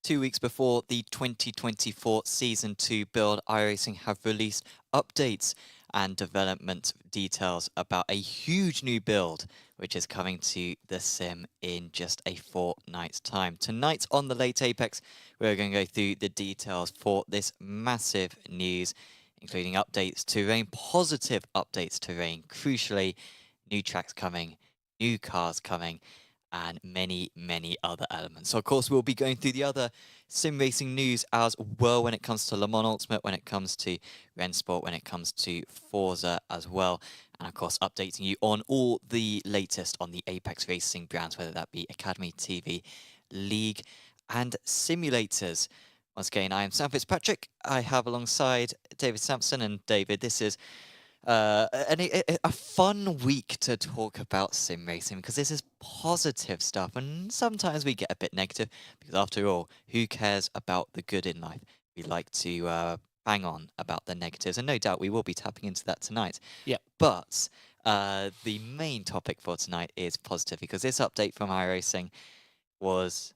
2 weeks before the 2024 Season 2 build, iRacing have released updates and development details about a huge new build, which is coming to the sim in just a fortnight's time. Tonight on the Late Apex, we're going to go through the details for this massive news, including updates to rain, positive updates to rain, crucially, new tracks coming, new cars coming, and many, many other elements. So, of course, we'll be going through the other sim racing news as well when it comes to Le Mans Ultimate, when it comes to Rensport, when it comes to Forza as well. And, of course, updating you on all the latest on the Apex Racing brands, whether that be Academy, TV, League, and simulators. Once again, I am Sam Fitzpatrick. I have alongside David Sampson. And, David, this is a fun week to talk about sim racing because this is positive stuff, and sometimes we get a bit negative because, after all, who cares about the good in life? We like to bang on about the negatives, and no doubt we will be tapping into that tonight. Yep. But the main topic for tonight is positive because this update from iRacing was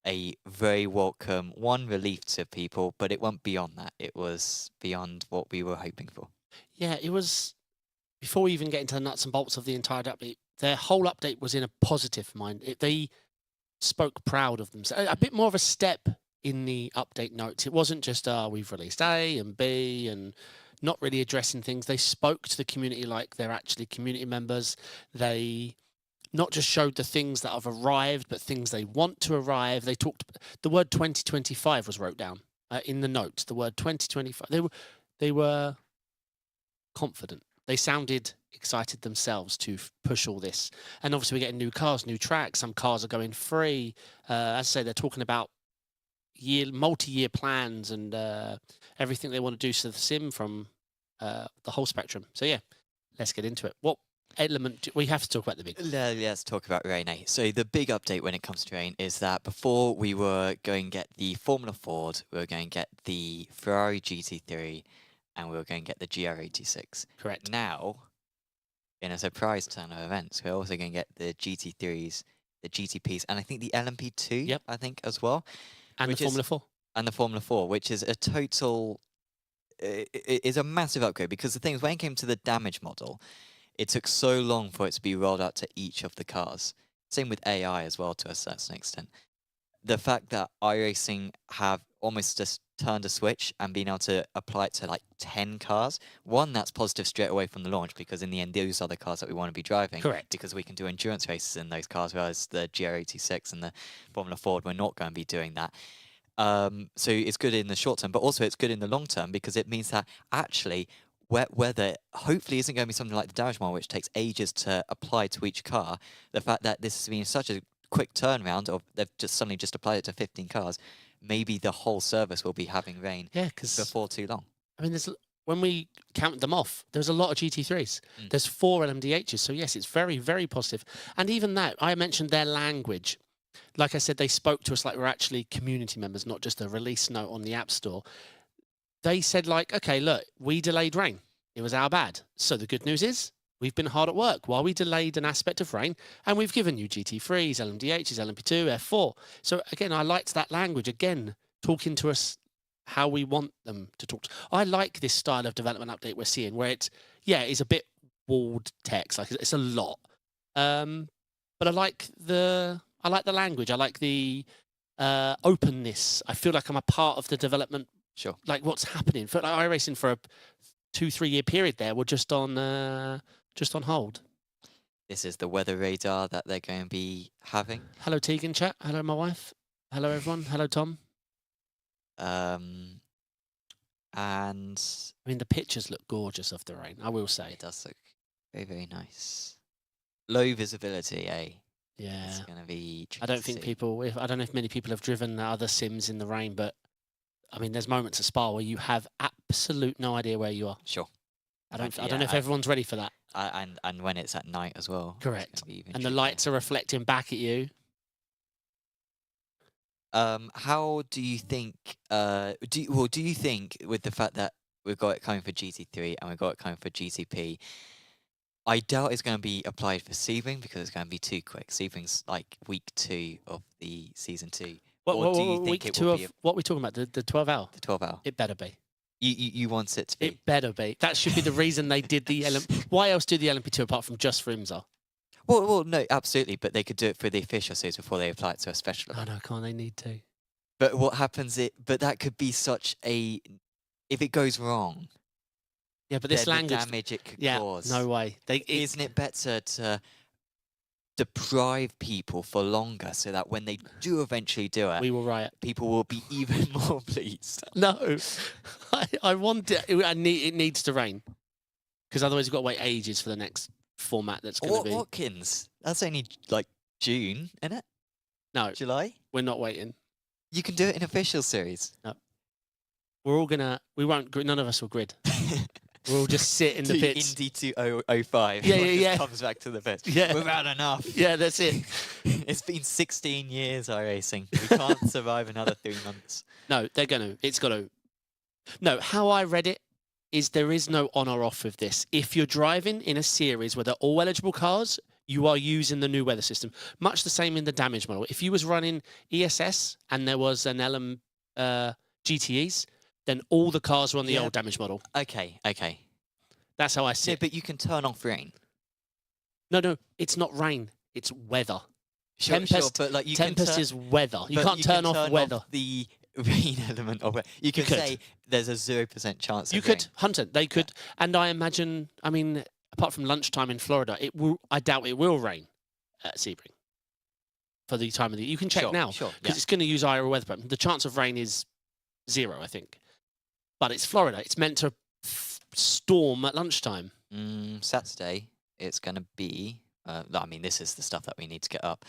a very welcome relief to people, but it went beyond that. It was beyond what we were hoping for. Yeah, it was, before we even get into the nuts and bolts of the entire update, their whole update was in a positive mind. They spoke proud of themselves. A bit more of a step in the update notes. It wasn't just, we've released A and B and not really addressing things. They spoke to the community like they're actually community members. They not just showed the things that have arrived, but things they want to arrive. They talked, the word 2025 was wrote down in the notes, the word 2025. They were confident. They sounded excited themselves to push all this. And obviously we're getting new cars, new tracks. Some cars are going free. As I say, they're talking about multi-year plans and everything they want to do to the sim from the whole spectrum. So yeah, let's get into it. What element we have to talk about the big? Let's talk about rain. So the big update when it comes to rain is that before we were going to get the Formula Ford, we were going to get the Ferrari GT3, and we were going to get the GR86. Correct. Now, in a surprise turn of events, we're also going to get the GT3s, the GTPs, and I think the LMP2, Yep. I think, as well. And the Formula 4. And the Formula 4, which is a total... It is a massive upgrade, because the thing is, when it came to the damage model, it took so long for it to be rolled out to each of the cars. Same with AI as well, to a certain extent. The fact that iRacing have almost just turned a switch and been able to apply it to like 10 cars. One, that's positive straight away from the launch, because in the end, those are the cars that we want to be driving. Correct. Because we can do endurance races in those cars, whereas the GR86 and the Formula Ford, we're not going to be doing that. So it's good in the short term, but also it's good in the long term, because it means that actually weather hopefully isn't going to be something like the damage model, which takes ages to apply to each car. The fact that this has been such a quick turnaround, or they've just suddenly just applied it to 15 cars, maybe the whole service will be having rain before too long. I mean, when we counted them off, there's a lot of GT3s. There's 4 LMDHs. So yes, it's very, very positive. And even that, I mentioned their language. Like I said, they spoke to us like we're actually community members, not just a release note on the App Store. They said like, okay, look, we delayed rain. It was our bad. So the good news is we've been hard at work while we delayed an aspect of rain, and we've given you GT3s, LMDHs, LMP2, F4. So again, I liked that language, again, talking to us how we want them to talk. I like this style of development update we're seeing, where it's a bit walled text, like it's a lot. But I like the language. I like the openness. I feel like I'm a part of the development. Sure. Like what's happening. For like iRacing for a 2-3 year period there, we're just on hold. This is the weather radar that they're going to be having. Hello, Tegan chat. Hello, my wife. Hello, everyone. Hello, Tom. And I mean, the pictures look gorgeous of the rain, I will say. It does look very, very nice. Low visibility, eh? Yeah. It's going to be tricky. I don't think I don't know if many people have driven other sims in the rain, but I mean, there's moments at Spa where you have absolute no idea where you are. Sure. I don't know if everyone's ready for that. And when it's at night as well. Correct. And the lights are reflecting back at you. How do you think? Do you think, with the fact that we've got it coming for GT3 and we've got it coming for GTP, I doubt it's going to be applied for Sebring because it's going to be too quick. Sebring's like week 2 of the Season 2. Or do you think it will be what are we talking about? The 12-hour? the 12-hour? It better be. You want it to be? It better be. That should be the reason they did the LMP. Why else do the LMP2 apart from just for IMSA? Well, no, absolutely. But they could do it for the official series before they apply it to a special I event. know, can't they need to? But what happens? But that could be such a. If it goes wrong, Yeah, but this then language. the damage it could Yeah, cause. no way. Isn't it better to deprive people for longer so that when they do eventually do it, We will riot. people will be even more pleased? No, I want it. It needs to rain because otherwise you've got to wait ages for the next format that's going to be. Watkins? That's only like June, isn't it? No, July? we're not waiting. You can do it in official series. No, we're all gonna. We won't. None of us will grid. We'll all just sit in the pits. Indy 2005. Yeah, Everyone yeah, just yeah. comes back to the pits. Yeah. We've had enough. Yeah, that's it. It's been 16 years iRacing. We can't survive another 3 months. No, they're gonna. It's gonna. No, how I read it is there is no on or off with this. If you're driving in a series where they're all eligible cars, you are using the new weather system. Much the same in the damage model. If you was running ESS and there was an LM GTEs, then all the cars were on the old damage model. Okay. That's how I see Yeah, it. but you can turn off rain. No, it's not rain. It's weather. Sure, Tempest, but like you Tempest can turn, is weather. You but can't turn off weather. the rain element of it. You can could. say there's a 0% chance of You rain. could, Hunter. They could, and I imagine. I mean, apart from lunchtime in Florida, it will. I doubt it will rain at Sebring for the time of the. You can check now Sure, because it's going to use IRA weather pattern. The chance of rain is 0, I think. But it's Florida. It's meant to storm at lunchtime. Saturday, it's going to be. I mean, this is the stuff that we need to get up.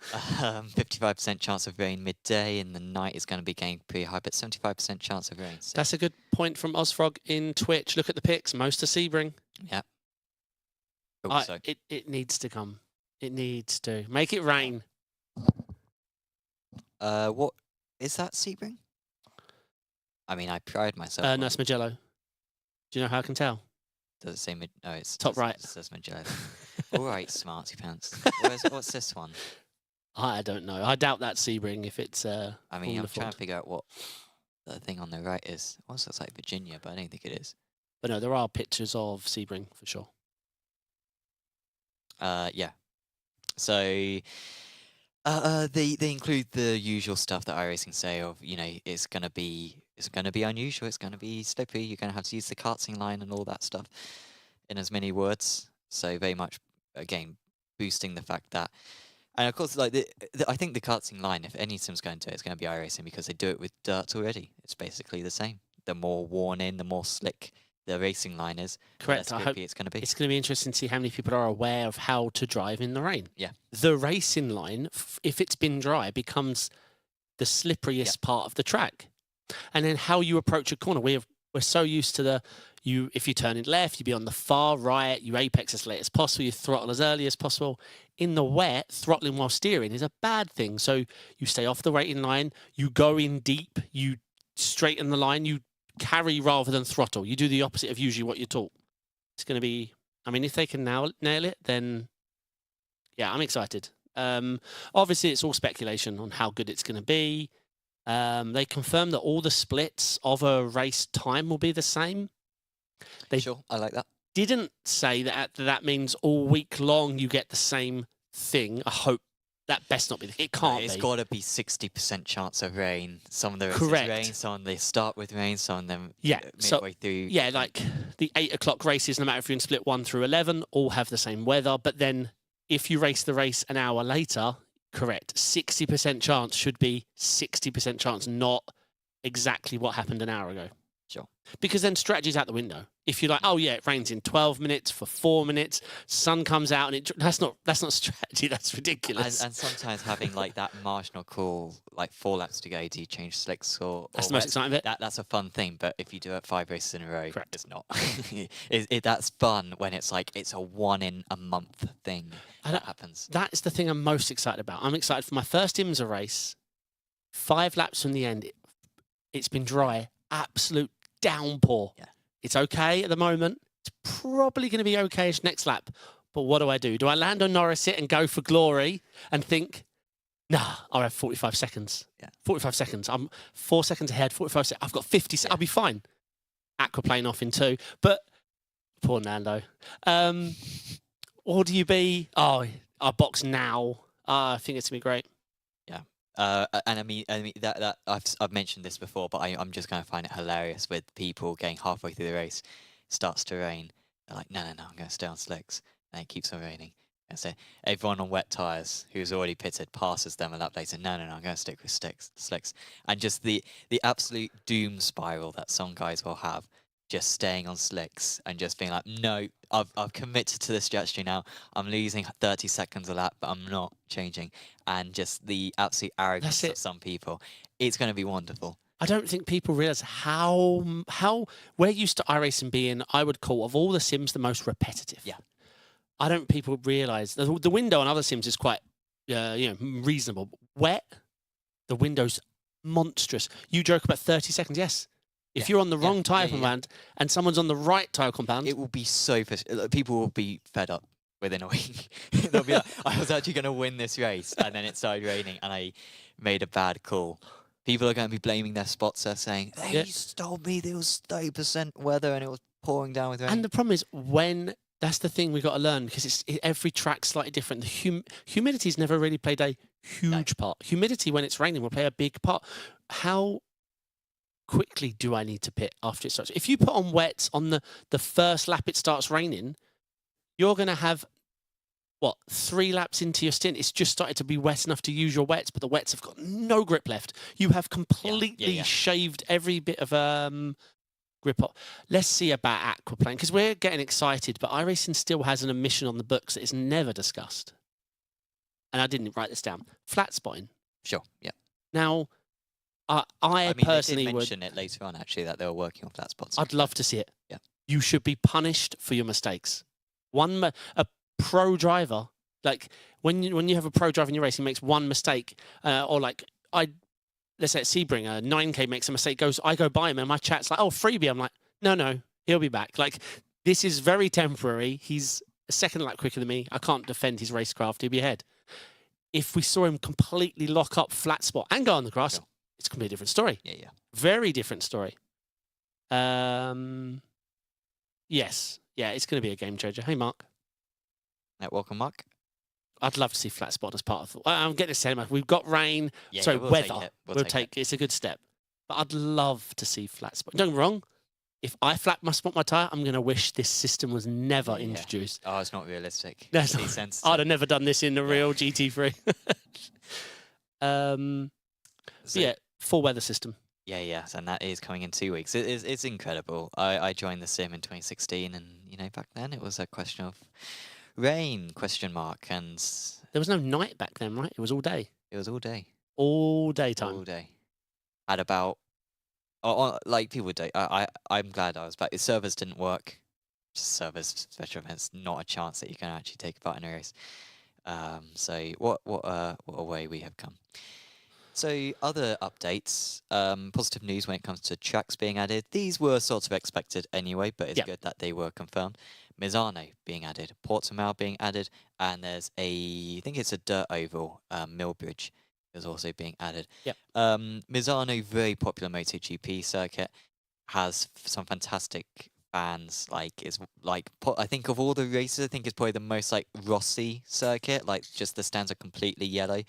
55% chance of rain midday, and the night is going to be getting pretty high, but 75% chance of rain. So. That's a good point from Ozfrog in Twitch. Look at the pics. Most are Sebring. Yeah. Also, It needs to come. It needs to. Make it rain. what is that, Sebring? I mean, I pride myself. No, it's Magello. Do you know how I can tell? Does it say no? It's Top right. It says Magello. All right, smarty pants. What's this one? I don't know. I doubt that's Sebring if it's. I mean, I'm Wonderful. trying to figure out what the thing on the right is. Also, it's like Virginia, but I don't think it is. But no, there are pictures of Sebring for sure. Yeah. So, they include the usual stuff that iRacing say of, it's gonna be unusual, it's gonna be slippery, you're gonna have to use the karting line and all that stuff in as many words. So very much again boosting the fact that, and of course, like I think the karting line, if any sim's going to do it, it's going to be iRacing because they do it with dirt already. It's basically the same. The more worn in, the more slick the racing line is. Correct. The less I hope grippy it's going to be. it's going to be interesting to see how many people are aware of how to drive in the rain. Yeah. The racing line, if it's been dry, becomes the slipperiest part of the track. And then how you approach a corner. We're so used to if you turn it left, you be on the far right, you apex as late as possible, you throttle as early as possible. In the wet, throttling while steering is a bad thing. So you stay off the racing line, you go in deep, you straighten the line, you carry rather than throttle. You do the opposite of usually what you're taught. It's going to be, I mean, if they can now nail it, then yeah, I'm excited. Obviously, it's all speculation on how good it's going to be. They confirmed that all the splits of a race time will be the same. Sure, I like that. Didn't say that means all week long you get the same thing. I hope that best not be the case. It can't It's be. got to be 60% chance of rain. Some of the races Correct. rain, some of them they start with rain, some of them So, midway through. yeah, like the 8 o'clock races, no matter if you're in split 1 through 11, all have the same weather. But then if you race the race an hour later, correct, 60% chance should be 60% chance, not exactly what happened an hour ago. Sure. Because then strategy's out the window. If you're like, oh yeah, it rains in 12 minutes for 4 minutes, sun comes out, and that's not strategy. That's ridiculous. And sometimes having like that marginal call, like 4 laps to go, do you change slicks or That's the most wets? exciting bit. That's a fun thing, but if you do it 5 races in a row, Correct. it's not. That's fun when it's like it's a 1 in a month thing that happens. That is the thing I'm most excited about. I'm excited for my first IMSA race. 5 laps from the end. It's been dry, absolute downpour. Yeah. It's okay at the moment. It's probably going to be okay-ish next lap. But what do? Do I land on Norris it and go for glory and think, Nah, I have 45 seconds. Yeah. 45 seconds. I'm 4 seconds ahead, 45 seconds. I've got 50 seconds. I'll be fine. Aquaplane off in 2. But poor Nando. Or do you be? Oh, our box now. I think it's going to be great. Yeah. And I mean that I've mentioned this before, but I'm just going to find it hilarious with people getting halfway through the race, it starts to rain. They're like, no, I'm going to stay on slicks, and it keeps on raining. And so everyone on wet tyres who's already pitted passes them a lap later. No, I'm going to stick with slicks. And just the absolute doom spiral that some guys will have, just staying on slicks and just being like, no, I've committed to this strategy now. I'm losing 30 seconds a lap, but I'm not changing. And just the absolute arrogance of some people. It's going to be wonderful. I don't think people realise how we're used to iRacing being, I would call, of all the sims, the most repetitive. Yeah. I don't people realise the window on other sims is quite reasonable. Wet, the window's monstrous. You joke about 30 seconds, yes. If you're on the wrong tyre compound and someone's on the right tyre compound, it will be so people will be fed up within a week. They'll be like, I was actually going to win this race, and then it started raining, and I made a bad call. People are going to be blaming their spotter, saying, "Hey, you told me there was 30% weather, and it was pouring down with rain." And the problem is that's the thing we've got to learn, because every track's slightly different. The humidity's never really played a huge part. Humidity, when it's raining, will play a big part. How quickly do I need to pit after it starts? If you put on wets on the first lap it starts raining, you're going to have, 3 laps into your stint, it's just started to be wet enough to use your wets, but the wets have got no grip left. You have completely shaved every bit of grip off. Let's see about aquaplane, because we're getting excited, but iRacing still has an omission on the books that is never discussed. And I didn't write this down. Flat spotting. Sure, yeah. Now, I mean, personally they did mention it later on, actually, that they were working on flat spots. I'd love to see it. Yeah. You should be punished for your mistakes. A pro driver, like when you have a pro driver in your race, he makes one mistake, or like let's say at Sebring, 9K makes a mistake, I go by him and my chat's like, oh, freebie. I'm like, no, he'll be back. Like, this is very temporary. He's a second lap quicker than me. I can't defend his racecraft. He'll be ahead. If we saw him completely lock up flat spot and go on the grass, it's going to be a different story. Yeah. Very different story. Yes. Yeah, it's going to be a game changer. Hey, Mark. Welcome, Mark. I'd love to see flat spot as part of it. I'm getting to say, we've got rain. Yeah, so we'll weather. Take it. We'll take it. It's a good step. But I'd love to see flat spot. Don't get me wrong. If I flat spot my tyre, I'm going to wish this system was never introduced. Oh, it's not realistic. That's not, I'd have never done this in the real GT3. Full weather system. Yeah, and that is coming in 2 weeks. It's incredible. I joined the sim in 2016, and back then it was a question of rain ? And there was no night back then, right? It was all day. It was all day. All daytime. All day. At about, like people do. I'm glad I was back. The servers didn't work. Just servers, special events, not a chance that you can actually take part in a race. So what a way we have come. So other updates, positive news when it comes to tracks being added. These were sort of expected anyway, but it's good that they were confirmed. Misano being added, Portimao being added, and there's I think it's a dirt oval, Millbridge is also being added. Yep. Misano, very popular MotoGP circuit, has some fantastic fans. I think of all the races, I think it's probably the most like Rossi circuit. Like, just the stands are completely yellow.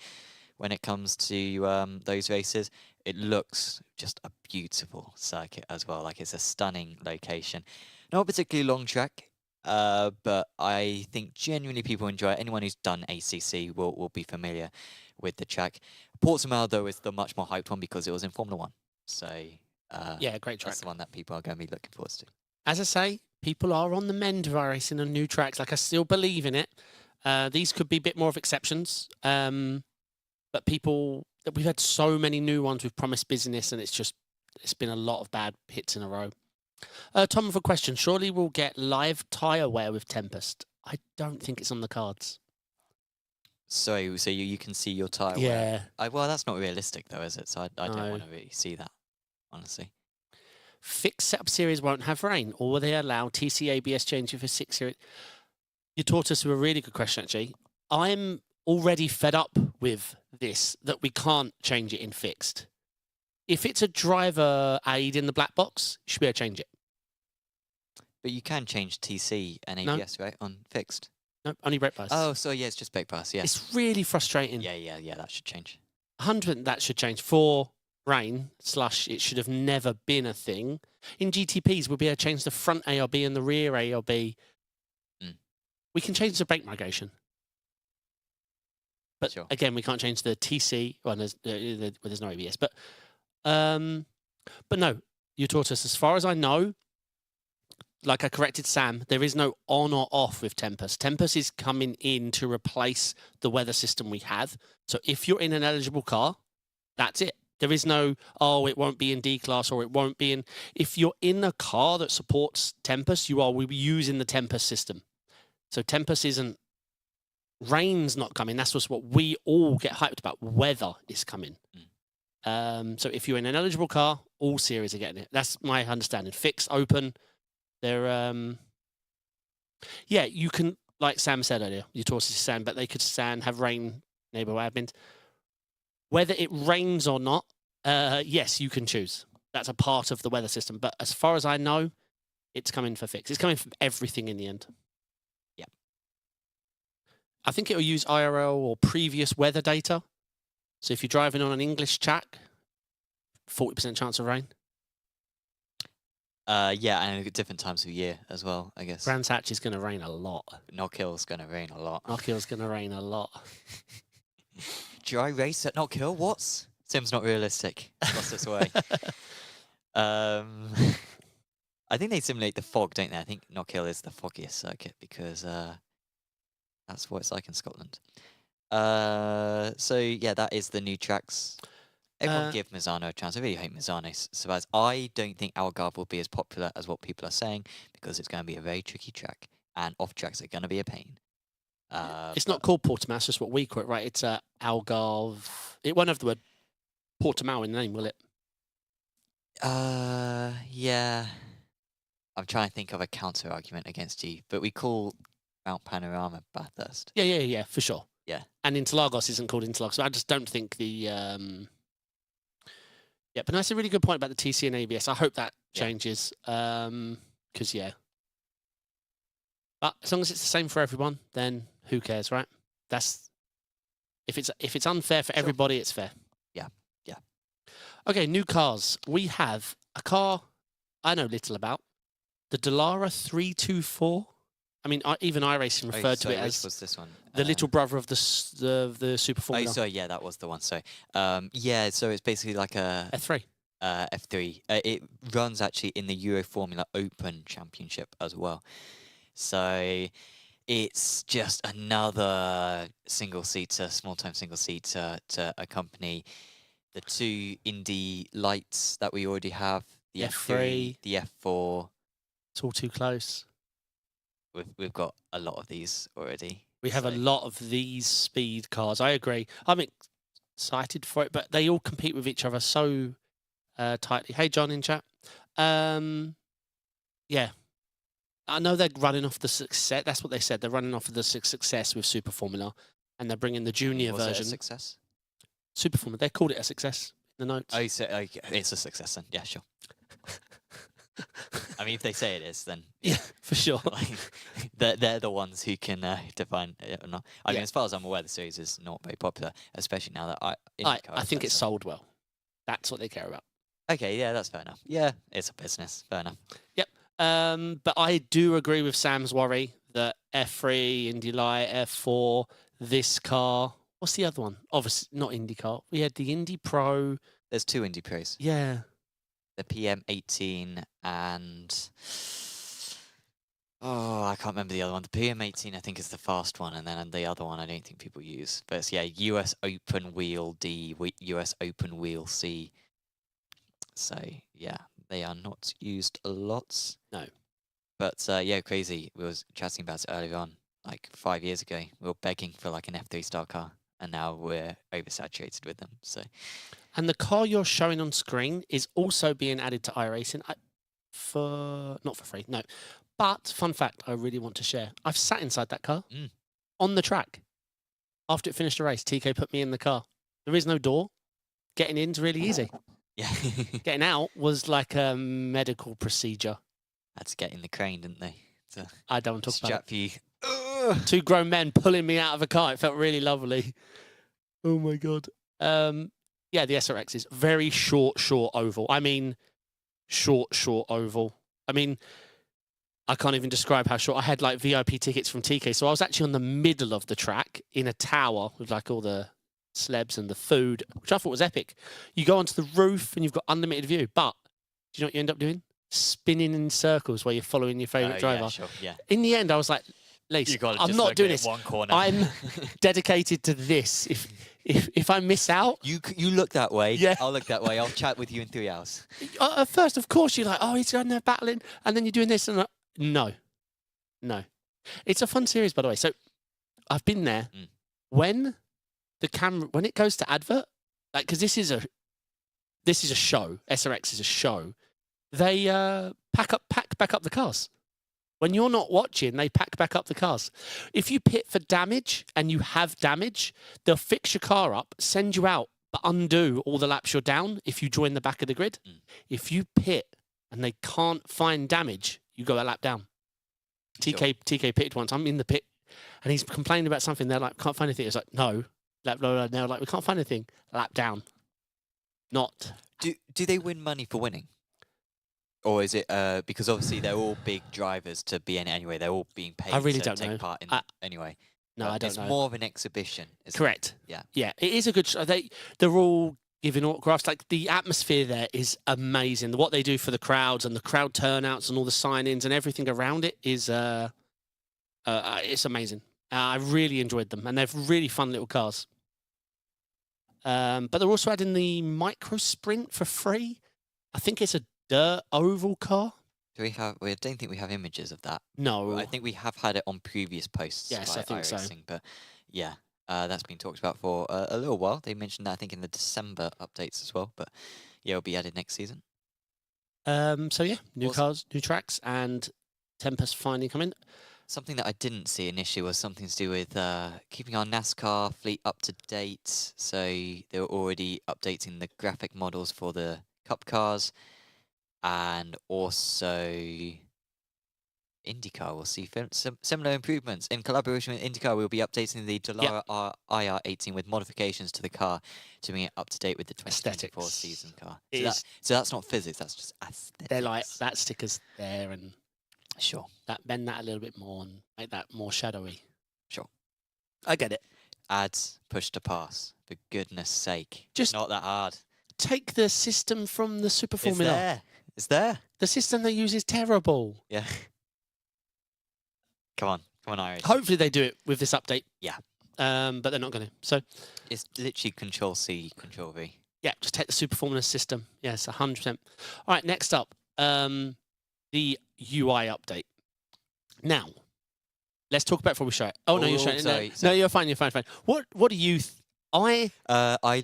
When it comes to those races, it looks just a beautiful circuit as well. Like, it's a stunning location. Not a particularly long track, but I think genuinely people enjoy it. Anyone who's done ACC will be familiar with the track. Portimao, though, is the much more hyped one because it was in Formula 1. So, great track. That's the one that people are going to be looking forward to. As I say, people are on the mend of iRacing on new tracks. Like, I still believe in it. These could be a bit more of exceptions. But we've had so many new ones with promised business, and it's been a lot of bad hits in a row. Tom, with a question. Surely we'll get live tyre wear with Tempest. I don't think it's on the cards. So you can see your tyre wear? Well, that's not realistic, though, is it? So I don't want to really see that, honestly. Fixed setup series won't have rain, or will they allow TC ABS changing for 6 series? You taught us a really good question, actually. I'm already fed up with this, that we can't change it in fixed. If it's a driver aid in the black box, you should be able to change it. But you can change TC and ABS, right, on fixed? No, only brake pass. Oh, so yeah, it's just brake pass, yeah. It's really frustrating. Yeah, that should change. 100% that should change. For rain, / it should have never been a thing. In GTPs, we'll be able to change the front ARB and the rear ARB. We can change the brake migration. But Sure. again, we can't change the TC. Well, there's no ABS. But no, you taught us, as far as I know, like I corrected Sam, there is no on or off with Tempest. Tempest is coming in to replace the weather system we have. So if you're in an eligible car, that's it. There is no, oh, it won't be in D class or it won't be in. If you're in a car that supports Tempest, we'll be using the Tempest system. So Tempest isn't, rain's not coming. That's just what we all get hyped about. Weather is coming. So if you're in an eligible car, all series are getting it. That's my understanding. Fixed, open. They're, yeah, you can, like Sam said earlier, you taught us to stand, but they could stand, have rain, neighbour admins. Whether it rains or not, yes, you can choose. That's a part of the weather system. But as far as I know, it's coming for fixed. It's coming from everything in the end. Yeah. I think it will use IRL or previous weather data. So if you're driving on an English track, 40% chance of rain. Yeah, and at different times of year as well, I guess. Brands Hatch is going to rain a lot. Knock Hill's going to rain a lot. Knock Hill's going to rain a lot. Dry race at Knock Hill? What? Seems not realistic. Lost its way. I think they simulate the fog, don't they? I think Knock Hill is the foggiest circuit because that's what it's like in Scotland. So yeah, that is the new tracks. Everyone give Misano a chance. I really hope Misano survives. I don't think Algarve will be as popular as what people are saying because it's going to be a very tricky track, and off tracks are going to be a pain. It's not called Portimao, it's just what we call it, right? It's Algarve. It won't have the word Portimao in the name, will it? Yeah. I'm trying to think of a counter argument against you, but we call Mount Panorama Bathurst. Yeah, for sure. Yeah. And Interlagos isn't called Interlagos. So I just don't think the yeah, but that's a really good point about the TC and ABS. I hope that changes. Because yeah. But as long as it's the same for everyone, then who cares, right? That's if it's unfair for everybody, it's fair. Yeah. Okay, new cars. We have a car I know little about. The Dallara 324. I mean, even iRacing referred to it as was this one? The little brother of the Super Formula. Oh, sorry, yeah, that was the one. Sorry. Yeah, so it's basically like a F3. F3. It runs actually in the Euro Formula Open Championship as well. So it's just another single-seater, small-time single-seater to accompany the two Indy lights that we already have. The F3, the F4. It's all too close. We've got a lot of these already. We have a lot of these speed cars. I agree. I'm excited for it, but they all compete with each other so tightly. Hey, John in chat. Yeah. I know they're running off the success. That's what they said. They're running off of the success with Super Formula, and they're bringing the junior version. Was it a success? Super Formula. They called it a success in the notes. Oh, so, it's a success then. Yeah, sure. I mean, if they say it is, then yeah, for sure. They're the ones who can define it or not. I mean, as far as I'm aware, the series is not very popular, especially now that I think it's sold well. That's what they care about. Okay, yeah, that's fair enough. Yeah, it's a business. Fair enough. Yep. But I do agree with Sam's worry that F3, Indy Light, F4, this car. What's the other one? Obviously, not IndyCar. We had the Indy Pro. There's two Indy Pros. Yeah. The PM18 and I can't remember the other one. The PM18 I think is the fast one, and then the other one I don't think people use. But it's US Open Wheel D, US Open Wheel C. So yeah, they are not used a lot. No. But yeah, crazy. We was chatting about it earlier on, like 5 years ago. We were begging for like an F3 star car, and now we're oversaturated with them. So. And the car you're showing on screen is also being added to iRacing not for free, no. But fun fact I really want to share. I've sat inside that car on the track. after it finished the race, TK put me in the car. There is no door. Getting in's really easy. Yeah. Getting out was like a medical procedure. Had to get in the crane, didn't they? To I don't want to talk about strap you. it. 2 grown men pulling me out of a car. It felt really lovely. Oh my God. Yeah, the SRX is very short oval. I mean, short oval. I mean, I can't even describe how short. I had like VIP tickets from TK, so I was actually on the middle of the track in a tower with like all the slabs and the food, which I thought was epic. You go onto the roof and you've got unlimited view, but do you know what you end up doing? Spinning in circles where you're following your favourite driver. Yeah, sure, yeah. In the end, I was like, Lace, I'm not doing this. One corner. I'm dedicated to this. If I miss out, you look that way. Yeah. I'll look that way. I'll chat with you in 3 hours. At first, of course, you're like, oh, he's going there battling, and then you're doing this, and no. It's a fun series, by the way. So I've been there. When the camera, when it goes to advert, like, because this is a show. SRX is a show. They pack back up the cars. When you're not watching, they pack back up the cars. If you pit for damage and you have damage, they'll fix your car up, send you out, but undo all the laps you're down if you join the back of the grid. If you pit and they can't find damage, you go a lap down. TK pitted once. I'm in the pit and he's complaining about something. They're like, can't find anything. It's like, no. Lap low. And they're like, we can't find anything. Lap down. Not. Do they win money for winning? Or is it because obviously they're all big drivers to be in it anyway. They're all being paid to take part in anyway. No, I don't know. It's more of an exhibition. Correct. Yeah. Yeah, it is a good show. They're all giving autographs. Like, the atmosphere there is amazing. What they do for the crowds and the crowd turnouts and all the sign-ins and everything around it is it's amazing. I really enjoyed them, and they're really fun little cars. But they're also adding the micro sprint for free. I think it's a dirt oval car. Do we have? I don't think we have images of that. No, I think we have had it on previous posts. Yes, by I think iRacing, so. But yeah, that's been talked about for a little while. They mentioned that I think in the December updates as well. But yeah, it'll be added next season. So yeah, new cars, new tracks, and Tempest finally coming. Something that I didn't see initially was something to do with keeping our NASCAR fleet up to date. So they were already updating the graphic models for the Cup cars, and also IndyCar will see similar improvements. In collaboration with IndyCar, we'll be updating the Dallara IR18 with modifications to the car to bring it up to date with the 2024 season car. So that's not physics, that's just aesthetics. They're like, that sticker's there, and sure, that bend that a little bit more and make that more shadowy. Sure. I get it. Ads push to pass, for goodness sake. Just not that hard. Take the system from the Super Formula. It's there. The system they use is terrible. Yeah. Come on, Irish. Hopefully they do it with this update. Yeah. But they're not going to. So it's literally Control-C, Control-V. Yeah, just take the Super Formula system. Yes, 100%. All right, next up, the UI update. Now, let's talk about it before we show it. Oh, no, you're showing it. Sorry. No, you're fine. What do you... I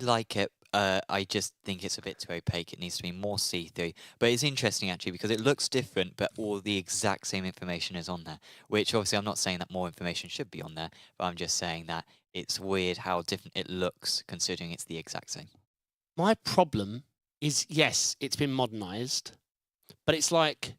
like it. I just think it's a bit too opaque. It needs to be more see-through. But it's interesting, actually, because it looks different, but all the exact same information is on there. Which, obviously, I'm not saying that more information should be on there, but I'm just saying that it's weird how different it looks, considering it's the exact same. My problem is, yes, it's been modernised, but it's like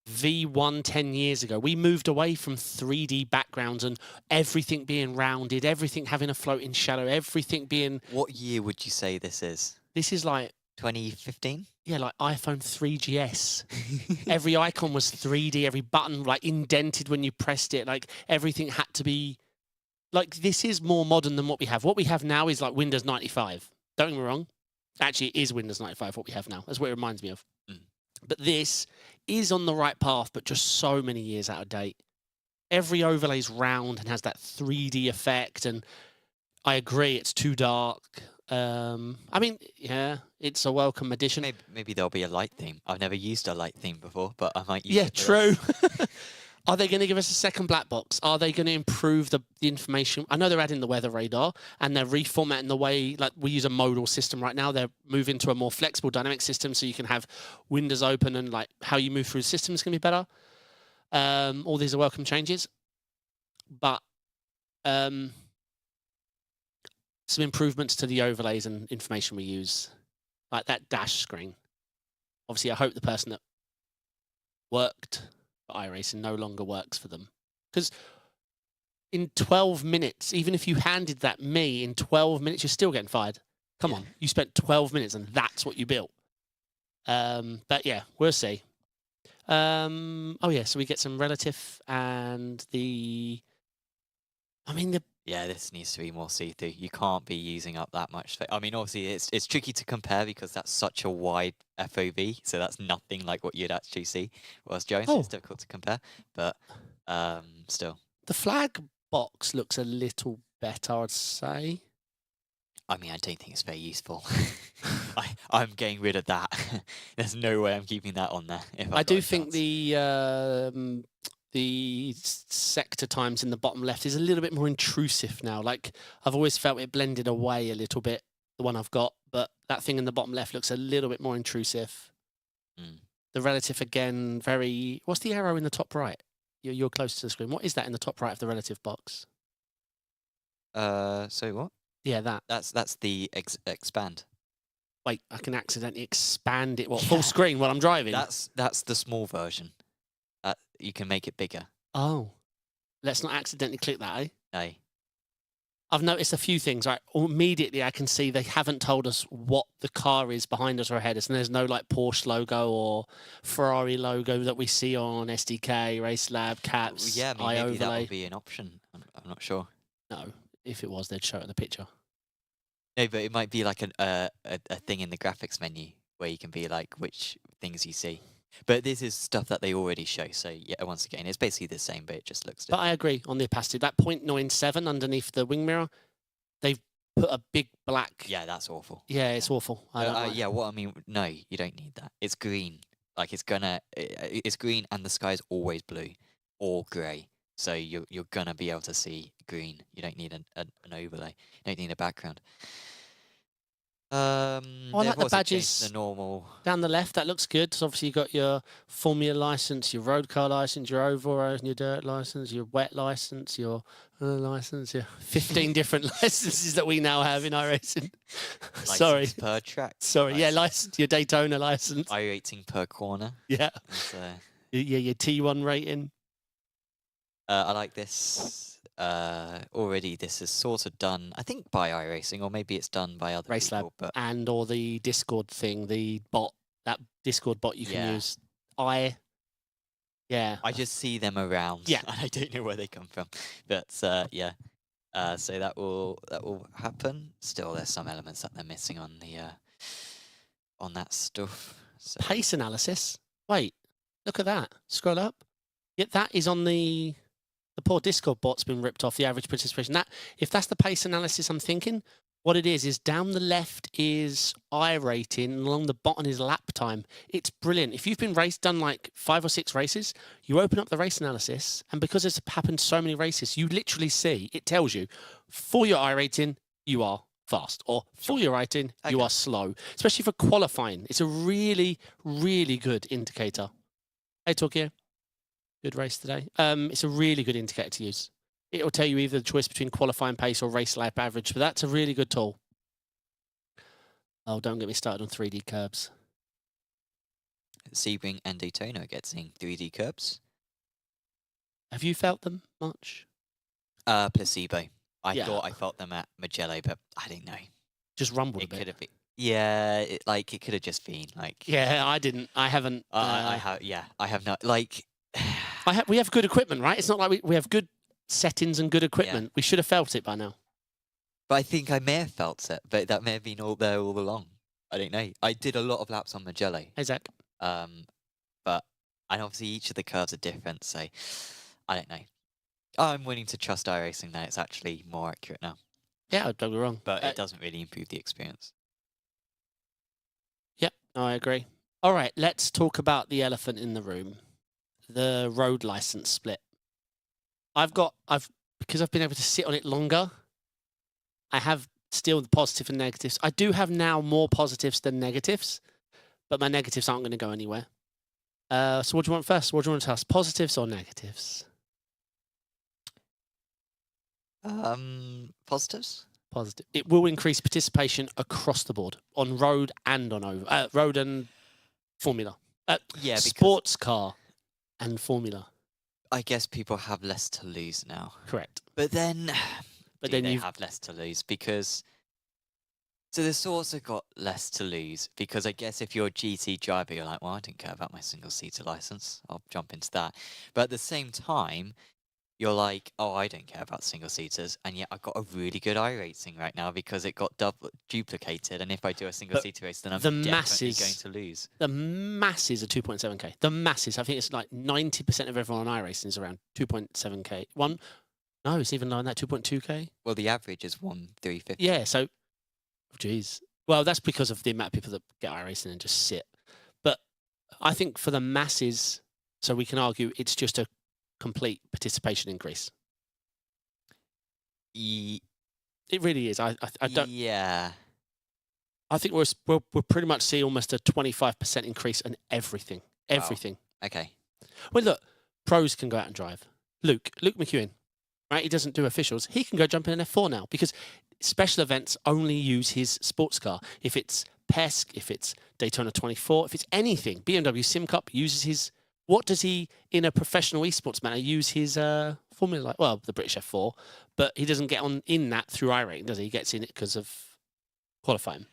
V1 10 years ago. We moved away from 3D backgrounds and everything being rounded, everything having a floating shadow, everything being... What year would you say this is? This is like... 2015? Yeah, like iPhone 3GS. Every icon was 3D, every button like indented when you pressed it. Like everything had to be... Like, this is more modern than what we have. What we have now is like Windows 95. Don't get me wrong. Actually, it is Windows 95 what we have now. That's what it reminds me of. But this is on the right path, but just so many years out of date. Every overlay's round and has that 3D effect, and I agree, it's too dark. I mean, yeah, it's a welcome addition. Maybe there'll be a light theme. I've never used a light theme before, but I might use it. Yeah, true. Are they going to give us a second black box? Are they going to improve the information? I know they're adding the weather radar and they're reformatting the way, like we use a modal system right now. They're moving to a more flexible dynamic system so you can have windows open and like how you move through the system is going to be better. All these are welcome changes. But some improvements to the overlays and information we use, like that dash screen. Obviously, I hope the person that worked for iRacing no longer works for them, because in 12 minutes, even if you handed that me in 12 minutes, you're still getting fired. Come on, you spent 12 minutes and that's what you built. But yeah, we'll see. Oh yeah, so we get some relative and Yeah, this needs to be more see-through. You can't be using up that much. I mean, obviously, it's tricky to compare because that's such a wide FOV, so that's nothing like what you'd actually see. Whereas Jones, it's difficult to compare, but still. The flag box looks a little better, I'd say. I mean, I don't think it's very useful. I'm getting rid of that. There's no way I'm keeping that on there. I do think the sector times in the bottom left is a little bit more intrusive now. Like, I've always felt it blended away a little bit, the one I've got, but that thing in the bottom left looks a little bit more intrusive. The relative, again, very... What's the arrow in the top right? You're close to the screen. What is that in the top right of the relative box? So what? Yeah, that. That's the expand. Wait, I can accidentally expand it. What, full screen while I'm driving? That's the small version. You can make it bigger. Oh. Let's not accidentally click that, eh? No. I've noticed a few things. Right, immediately I can see they haven't told us what the car is behind us or ahead us, and there's no like Porsche logo or Ferrari logo that we see on SDK, Race Lab, Caps, Yeah, I mean, maybe that iOverlay. would be an option. I'm not sure. No, if it was, they'd show it in the picture. No, but it might be like a thing in the graphics menu where you can be like which things you see. But this is stuff that they already show, so yeah, once again, it's basically the same, but it just looks different. But I agree on the opacity. That 0.97 underneath the wing mirror, they've put a big black... Yeah, that's awful. Yeah, it's awful. Yeah, well, I mean, no, you don't need that. It's green. Like, it's green and the sky's always blue or grey. So you're gonna be able to see green. You don't need an overlay. You don't need a background. I like the badges. The normal down the left. That looks good. So obviously you got your Formula license, your road car license, your oval road, your dirt license, your wet license, your license, your 15 different licenses that we now have in iRacing. Sorry, per track. Sorry, yeah, license. Your Daytona license. iRacing per corner. Yeah. Yeah, your T1 rating. I like this. Already this is sort of done, I think, by iRacing, or maybe it's done by other Race people. Lab but and or the Discord thing, the bot, that Discord bot you can use. I just see them around. Yeah, and I don't know where they come from, but yeah. So that will happen. Still, there's some elements that they're missing on the on that stuff. So. Pace analysis. Wait, look at that. Scroll up. Yeah, that is on the poor Discord bot's been ripped off the average participation. That, if that's the pace analysis I'm thinking, what it is down the left is iRating, and along the bottom is lap time. It's brilliant. If you've been done like 5 or 6 races, you open up the race analysis, and because it's happened so many races, you literally see, it tells you, for your iRating, you are fast, or for your rating, you are slow. Especially for qualifying. It's a really, really good indicator. Hey, Tokyo. Good race today. It's a really good indicator to use. It'll tell you either the choice between qualifying pace or race lap average, but that's a really good tool. Oh, don't get me started on 3D curbs. Sebring and Daytona get seeing 3D curbs. Have you felt them much? Placebo. I thought I felt them at Mugello, but I don't know. Just rumbled a bit. Could have been. Yeah, it could have just been like. Yeah, I didn't. I haven't. I have. Yeah, I have not. Like. We have good equipment, right? It's not like we have good settings and good equipment. Yeah. We should have felt it by now. But I think I may have felt it, but that may have been all there all along. I don't know. I did a lot of laps on Mugello. Hey, Zach. But and obviously each of the curves are different, so I don't know. I'm willing to trust iRacing that it's actually more accurate now. Yeah, don't be wrong. But it doesn't really improve the experience. Yep, I agree. All right, let's talk about the elephant in the room. The road license split. Because I've been able to sit on it longer, I have still the positive and negatives. I do have now more positives than negatives, but my negatives aren't going to go anywhere. So what do you want first? What do you want to tell us? Positives or negatives? Positives? Positive. It will increase participation across the board on road and on road and Formula. Yeah, because Sports car and Formula. I guess people have less to lose now. Correct. But then, But do then they you've have less to lose? Because so they've also got less to lose because I guess if you're a GT driver, you're like, well, I don't care about my single-seater license. I'll jump into that. But at the same time, you're like, oh, I don't care about single-seaters. And yet I've got a really good iRacing right now because it got duplicated. And if I do a single-seater race, then I'm definitely going to lose. The masses are 2.7k. The masses, I think it's like 90% of everyone on iRacing is around 2.7k. No, it's even lower than that, 2.2k. Well, the average is 1,350. Yeah, so, geez. Well, that's because of the amount of people that get iRacing and just sit. But I think for the masses, so we can argue it's just a complete participation increase. It really is. I don't. Yeah. I think we'll pretty much see almost a 25% increase in everything. Everything. Wow. Okay. Well, look, pros can go out and drive. Luke McEwen, right? He doesn't do officials. He can go jump in an F4 now because special events only use his sports car. If it's PESC, if it's Daytona 24, if it's anything, BMW Sim Cup uses his. What does he, in a professional esports manner, use his Formula? Well, the British F4, but he doesn't get on in that through iRacing, does he? He gets in it because of qualifying.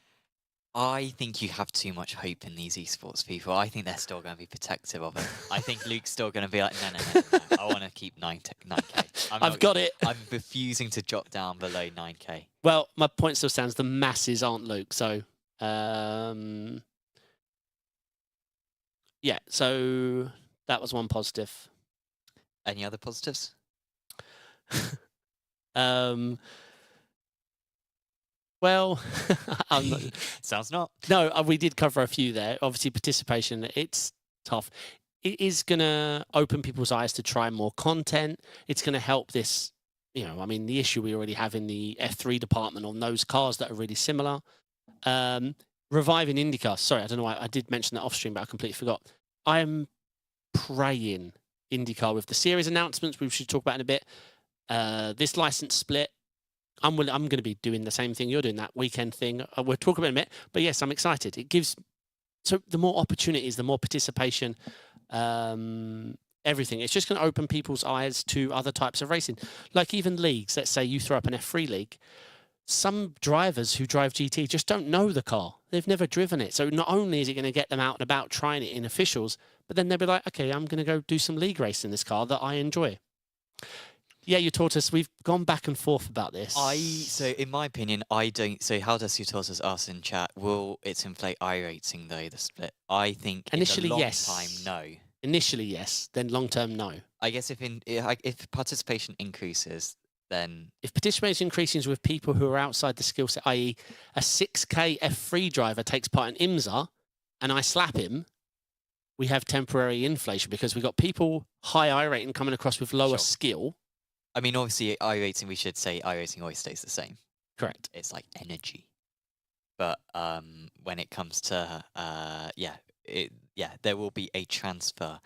I think you have too much hope in these esports people. I think they're still going to be protective of it. I think Luke's still going to be like, no. I want to keep 9K. I've got it. I'm refusing to drop down below 9K. Well, my point still stands. The masses aren't Luke, so yeah. So that was one positive. Any other positives? Well, sounds not. No, we did cover a few there. Obviously, participation, it's tough. It is going to open people's eyes to try more content. It's going to help this, I mean, the issue we already have in the F3 department on those cars that are really similar. Reviving IndyCar. Sorry, I don't know why I did mention that off stream, but I completely forgot. I'm praying IndyCar with the series announcements, we should talk about in a bit. This license split. I'm going to be doing the same thing you're doing, that weekend thing. We'll talk about it in a minute. But yes, I'm excited. It gives... So the more opportunities, the more participation, everything. It's just going to open people's eyes to other types of racing. Like even leagues. Let's say you throw up an F3 league. Some drivers who drive GT just don't know the car. They've never driven it. So not only is it going to get them out and about trying it in officials, but then they'll be like, okay, I'm going to go do some league racing in this car that I enjoy. Yeah, you taught us. We've gone back and forth about this. So in my opinion, I don't. So how does you taught us ask in chat? Will it inflate iRacing though? The split. I think initially in the long yes. time, no. Initially yes. Then long term no. I guess if participation increases, then if participation increases with people who are outside the skill set, i.e., a 6K F3 driver takes part in IMSA, and I slap him, we have temporary inflation because we've got people high iRating coming across with lower skill. I mean, obviously, iRacing, we should say iRacing always stays the same. Correct. It's like energy. But when it comes to, there will be a transfer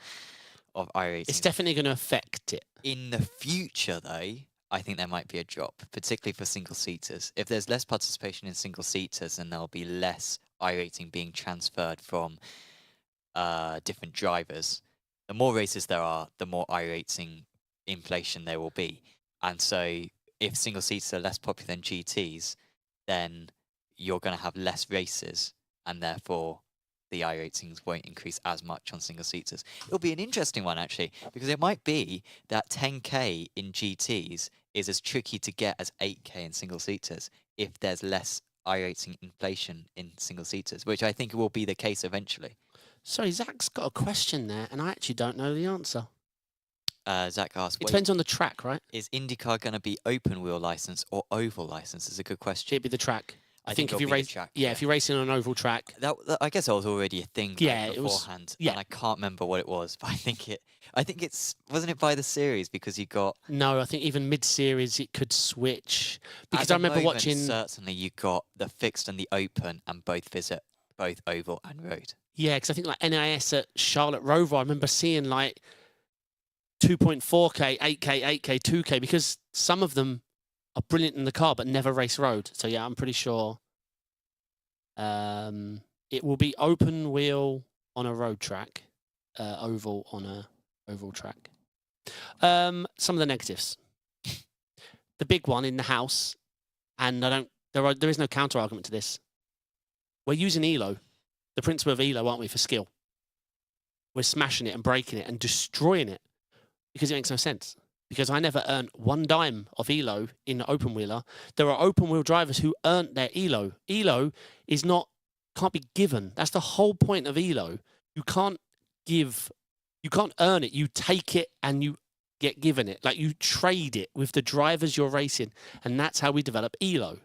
of iRacing. It's definitely going to affect it. In the future, though, I think there might be a drop, particularly for single-seaters. If there's less participation in single-seaters, then there'll be less iRacing being transferred from different drivers. The more races there are, the more iRacing inflation there will be. And so if single seaters are less popular than GTs, then you're going to have less races, and therefore the iRatings won't increase as much on single seaters. It'll be an interesting one actually, because it might be that 10k in GTs is as tricky to get as 8k in single seaters if there's less iRating inflation in single seaters, which I think will be the case eventually. Sorry, Zach's got a question there, and I actually don't know the answer. Zach asked, it depends on the track, right? Is IndyCar going to be open wheel license or oval license? Is a good question. It'd be the track. I think if you race, track, if you're racing on an oval track, that I guess that was already a thing. Beforehand. Yeah, and I can't remember what it was, but I think it's wasn't it by the series because you got. No, I think even mid-series it could switch because I remember watching. Certainly, you got the fixed and the open, and both visit both oval and road. Yeah, because I think like NIS at Charlotte Rover, I remember seeing like 2.4k, 8k, 8k, 2k, because some of them are brilliant in the car but never race road. So yeah, I'm pretty sure it will be open wheel on a road track, oval on a oval track. Some of the negatives. The big one in the house, and there is no counter argument to this. We're using ELO, the principle of ELO, aren't we, for skill? We're smashing it and breaking it and destroying it because it makes no sense. Because I never earned one dime of ELO in the open wheeler. There are open wheel drivers who earned their ELO. ELO can't be given. That's the whole point of ELO. You can't earn it. You take it and you get given it. Like, you trade it with the drivers you're racing. And that's how we develop ELO.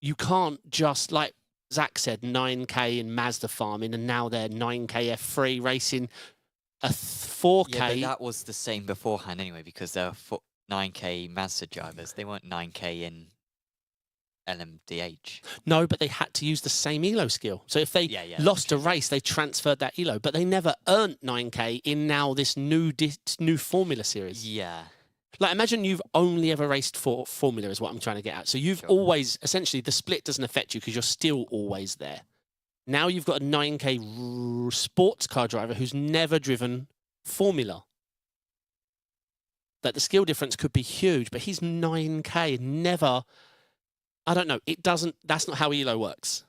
You can't just, like Zach said, 9K in Mazda farming, and now they're 9K F3 racing a 4K. Yeah, but that was the same beforehand anyway, because they're 9K Mazda drivers. They weren't 9K in LMDH. No, but they had to use the same ELO skill. So if they lost a race, they transferred that ELO, but they never earned 9K in now this new Formula series. Yeah. Like, imagine you've only ever raced for Formula is what I'm trying to get at. So you've always, essentially, the split doesn't affect you because you're still always there. Now you've got a 9K sports car driver who's never driven Formula. That the skill difference could be huge, but he's 9K, never... I don't know. It doesn't... That's not how ELO works.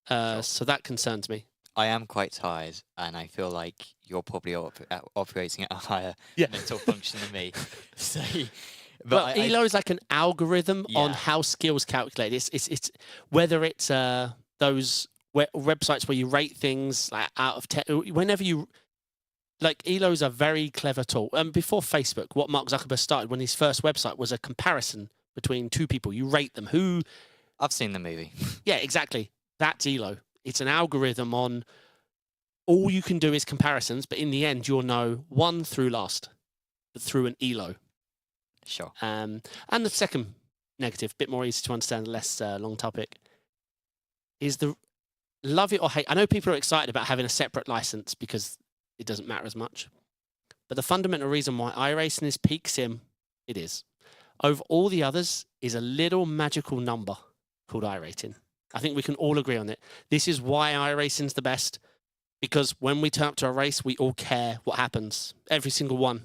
So that concerns me. I am quite tired, and I feel like you're probably operating at a higher mental function than me. So, but ELO is like an algorithm on how skills calculate. It's whether it's those websites where you rate things like out of 10. Whenever you... Like, ELO is a very clever tool. Before Facebook, what Mark Zuckerberg started when his first website was a comparison between two people. You rate them. Who... I've seen the movie. Yeah, exactly. That's ELO. It's an algorithm on all you can do is comparisons, but in the end, you'll know one through last, but through an ELO. Sure. And the second negative, bit more easy to understand, less long topic, is the love it or hate. I know people are excited about having a separate license because it doesn't matter as much. But the fundamental reason why iRacing is peak sim, it is. Over all the others is a little magical number called iRating. I think we can all agree on it. This is why iRacing's the best, because when we turn up to a race, we all care what happens. Every single one.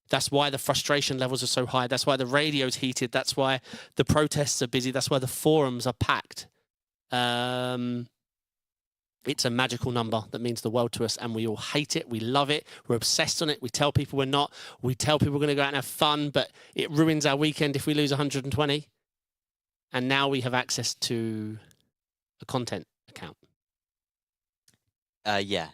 That's why the frustration levels are so high. That's why the radio's heated. That's why the protests are busy. That's why the forums are packed. It's a magical number that means the world to us, and we all hate it. We love it. We're obsessed on it. We tell people we're not. We tell people we're going to go out and have fun, but it ruins our weekend if we lose 120. And now we have access to a content account. Yeah.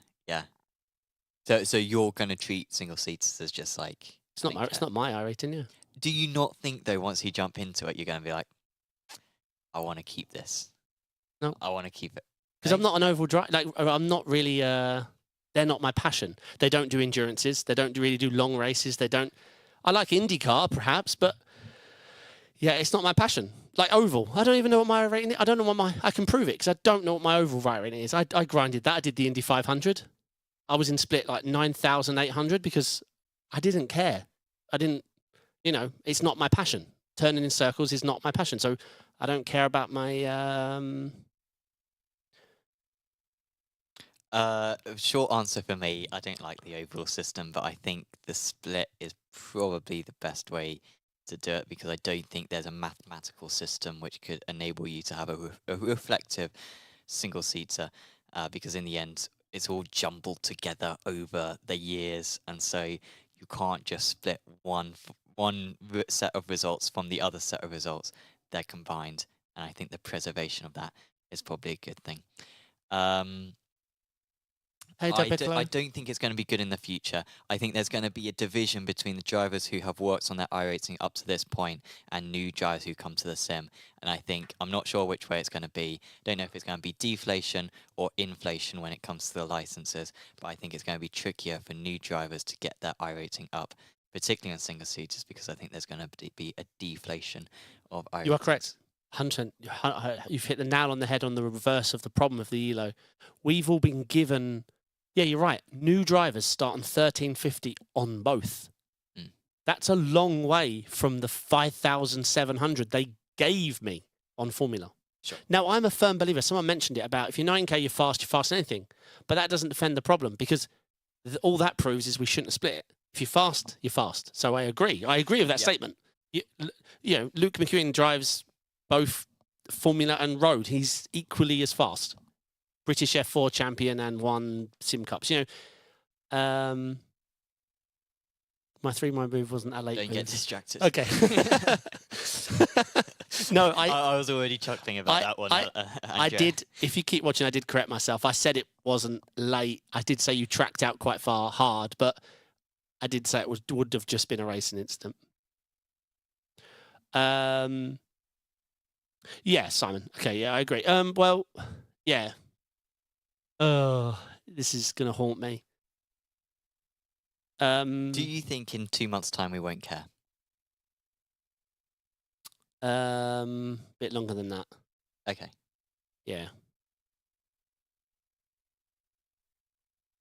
So you're going to treat single seaters as just like... It's not my iRating, yeah. Do you not think, though, once you jump into it, you're going to be like, I want to keep this? No. I want to keep it. Because I'm not an oval driver. Like, I'm not really... they're not my passion. They don't do endurances. They don't really do long races. They don't... I like IndyCar, perhaps, but... Yeah, it's not my passion. Like oval. I don't even know what my rating is. I don't know what I can prove it because I don't know what my oval rating is. I grinded that. I did the Indy 500. I was in split like 9,800 because I didn't care. I didn't, it's not my passion. Turning in circles is not my passion. So I don't care about my... Short answer for me, I don't like the oval system, but I think the split is probably the best way to do it because I don't think there's a mathematical system which could enable you to have a reflective single-seater because in the end, it's all jumbled together over the years, and so you can't just split one set of results from the other set of results. They're combined, and I think the preservation of that is probably a good thing. I don't think it's going to be good in the future. I think there's going to be a division between the drivers who have worked on their iRacing up to this point and new drivers who come to the sim. And I'm not sure which way it's going to be. Don't know if it's going to be deflation or inflation when it comes to the licenses. But I think it's going to be trickier for new drivers to get their iRacing up, particularly on single seaters, because I think there's going to be a deflation of iRacing. You are correct. 100%. You've hit the nail on the head on the reverse of the problem of the ELO. We've all been given... Yeah, you're right. New drivers start on 1350 on both. That's a long way from the 5,700 they gave me on Formula. Sure. Now, I'm a firm believer. Someone mentioned it about if you're 9K, you're fast in anything. But that doesn't defend the problem because all that proves is we shouldn't have split it. If you're fast, you're fast. So I agree. I agree with that statement. You know, Luke McEwen drives both Formula and road. He's equally as fast. British F4 champion and won Sim Cups. You know, my 3-mile move wasn't a late Don't move. get distracted. Okay. No, I was already chuckling about that one. I did. If you keep watching, I did correct myself. I said it wasn't late. I did say you tracked out quite far hard, but I did say it would have just been a racing incident. Yeah, Simon. Okay, yeah, I agree. Well, yeah. Oh, this is gonna haunt me. Do you think in 2 months' time we won't care? Bit longer than that. Okay. Yeah.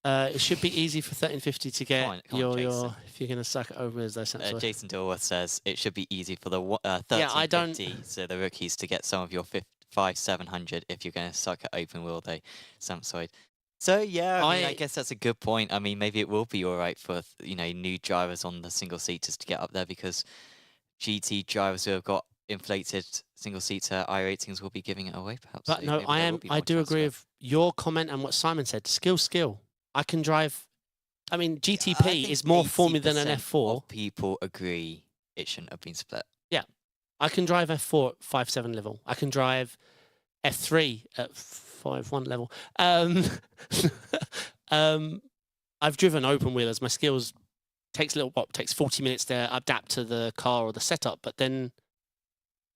It should be easy for 1350 to get Come on, your if you're gonna suck it over as those sense. Jason Dilworth says it should be easy for the 1350, so the rookies to get some of your 5,700 if you're going to suck at open wheel day, Samsoid. So yeah, I guess that's a good point. I mean, maybe it will be all right for new drivers on the single seaters to get up there because GT drivers who have got inflated single seater iRatings will be giving it away, perhaps. But so no, I do agree with your comment and what Simon said. Skill. I can drive. I mean, GTP is more Formula than an F4. Of people agree it shouldn't have been split. Yeah, I can drive F4 at 5.7 level. I can drive F3 at 5.1 level. I've driven open wheelers. My skills takes 40 minutes to adapt to the car or the setup, but then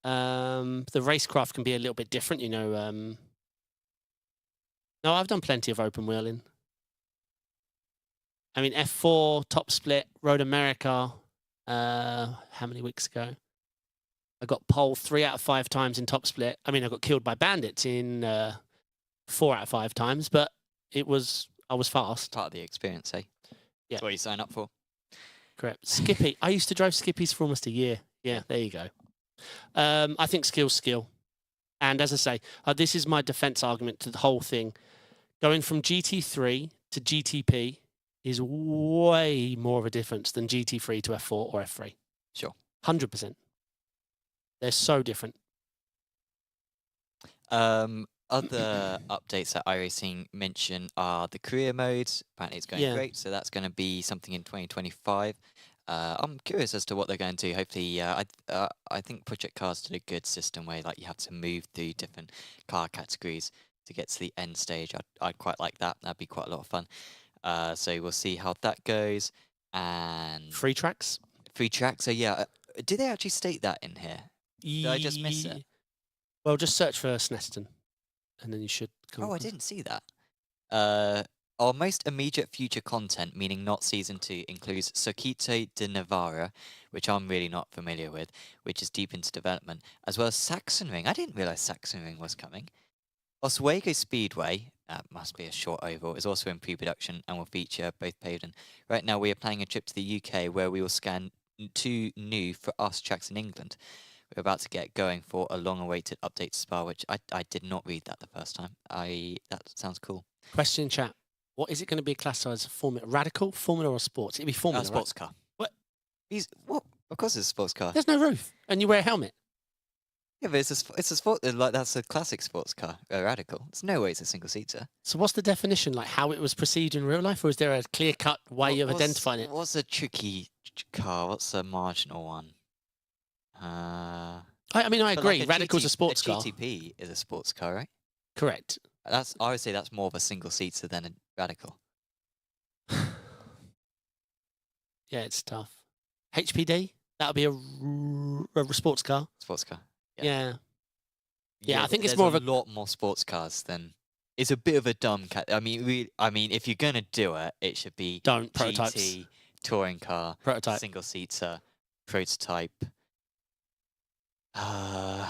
the racecraft can be a little bit different, No, I've done plenty of open wheeling. I mean, F4, top split, Road America, how many weeks ago? I got pole 3 out of 5 times in top split. I mean, I got killed by bandits in 4 out of 5 times, but I was fast. Part of the experience, eh? Yeah. That's what you sign up for. Correct. Skippy. I used to drive Skippies for almost a year. Yeah, there you go. I think skill's skill. And as I say, this is my defense argument to the whole thing. Going from GT3 to GTP is way more of a difference than GT3 to F4 or F3. Sure. 100%. They're so different. Other updates that iRacing mention are the career mode. Apparently it's going great, so that's going to be something in 2025. I'm curious as to what they're going to do. Hopefully, I think Project Cars did a good system where you have to move through different car categories to get to the end stage. I'd quite like that. That'd be quite a lot of fun. So we'll see how that goes. And free tracks. So yeah, did they actually state that in here? Did I just miss it? Well, just search for Sneston, and then you should come. Oh, I didn't see that. Our most immediate future content, meaning not Season 2, includes Circuito de Navarra, which I'm really not familiar with, which is deep into development, as well as Sachsenring. I didn't realise Sachsenring was coming. Oswego Speedway, must be a short oval, is also in pre-production and will feature both paved and... Right now we are planning a trip to the UK where we will scan 2 new for us tracks in England. We're about to get going for a long-awaited update to Spa, which I did not read that the first time. That sounds cool. Question in chat. What is it going to be classified as? Formula Radical, Formula, or Sports? It'd be Formula, sports car. What? What? Of course it's a sports car. There's no roof, and you wear a helmet. Yeah, but it's a sport. Like that's a classic sports car. Radical. There's no way it's a single seater. So what's the definition? Like how it was perceived in real life, or is there a clear-cut way of identifying it? What's a tricky car? What's a marginal one? I mean, I agree. Radical's a sports car. GTP is a sports car, right? Correct. I would say that's more of a single seater than a Radical. Yeah, it's tough. HPD, that would be a sports car. Sports car. Yeah. I think it's more of a lot more sports cars than. It's a bit of a dumb cat. I mean, if you're gonna do it, it should be prototypes. GT, touring car, prototype, single seater, prototype. I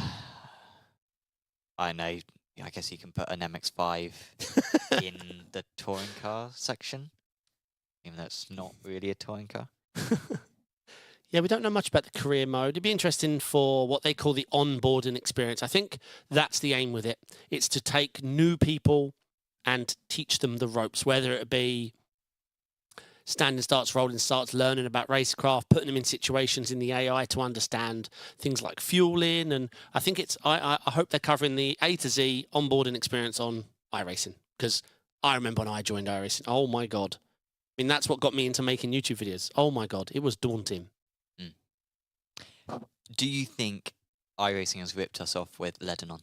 know. I guess you can put an MX-5 in the touring car section, even though it's not really a touring car. Yeah, we don't know much about the career mode. It'd be interesting for what they call the onboarding experience. I think that's the aim with it. It's to take new people and teach them the ropes, whether it be standing starts, rolling starts, learning about racecraft, putting them in situations in the AI to understand things like fueling. And I think I hope they're covering the A to Z onboarding experience on iRacing, because I remember when I joined iRacing. Oh my God. I mean, that's what got me into making YouTube videos. Oh my God, it was daunting. Do you think iRacing has ripped us off with Lebanon?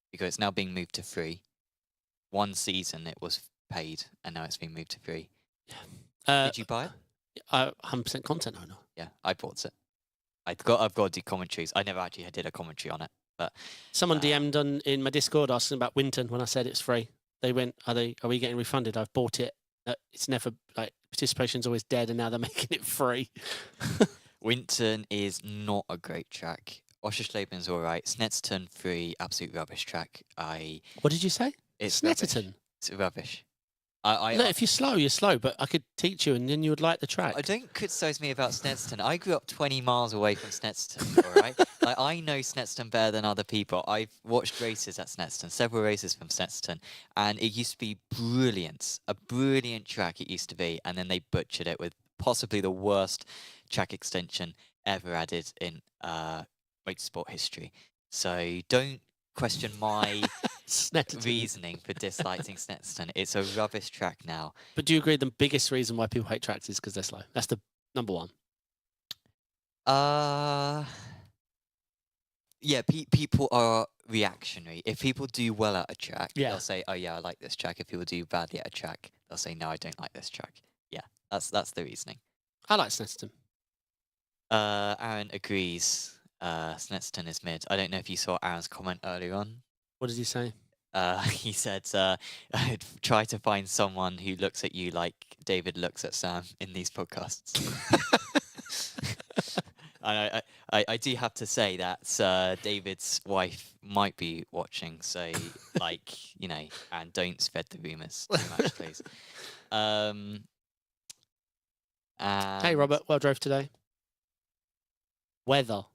Because it's now being moved to free. One season it was paid, and now it's been moved to free. Did you buy it? 100% content owner. Yeah, I bought it. I've got to do commentaries. I never actually did a commentary on it, but someone DM'd in my Discord asking about Winton when I said it's free. They went, "Are we getting refunded?" I've bought it. It's never participation's always dead, and now they're making it free. Winton is not a great track. Oscherslaben's all right. Snetterton 3, absolute rubbish track. What did you say? It's Snetterton. rubbish. It's rubbish. Look, if you're slow, you're slow. But I could teach you, and then you would like the track. Don't criticise me about Snetterton. I grew up 20 miles away from Snetterton. All right, I know Snetterton better than other people. I've watched races at Snetterton, several races from Snetterton, and it used to be brilliant. A brilliant track it used to be, and then they butchered it with possibly the worst track extension ever added in motorsport history. So don't question my reasoning for disliking Snetterton. It's a rubbish track now. But do you agree the biggest reason why people hate tracks is because they're slow? That's the number one. Yeah, people are reactionary. If people do well at a track, they'll say, "Oh yeah, I like this track." If people do badly at a track, they'll say, "No, I don't like this track." Yeah, that's the reasoning. I like Snetterton. Aaron agrees. Snetterton is mid. I don't know if you saw Aaron's comment earlier on. What did he say? He said, try to find someone who looks at you like David looks at Sam in these podcasts. I do have to say that David's wife might be watching, so, and don't spread the rumours too much, please. Hey, Robert, well drove today. Weather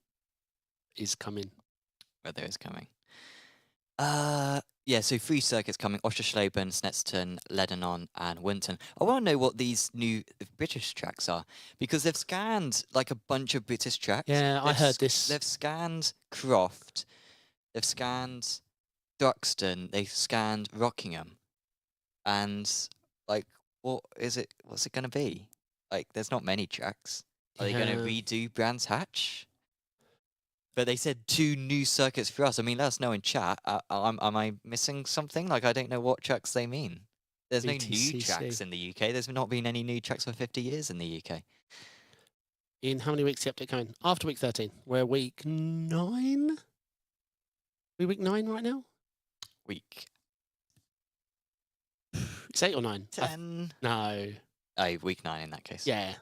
is coming. Weather is coming. Yeah, so 3 circuits coming: Oschersleben, Snetterton, Lebanon, and Winton. I want to know what these new British tracks are, because they've scanned like a bunch of British tracks. Yeah, I heard this. They've scanned Croft, they've scanned Duxton, they've scanned Rockingham, and what is it? What's it going to be? There's not many tracks. Are they going to redo Brands Hatch? But they said 2 new circuits for us. I mean, let us know in chat. Am I missing something? I don't know what tracks they mean. There's no new tracks in the UK. There's not been any new tracks for 50 years in the UK. In how many weeks is the update coming? After week 13. We're week 9? We week 9 right now? It's 8 or 9? 10? No. Oh, week 9 in that case. Yeah.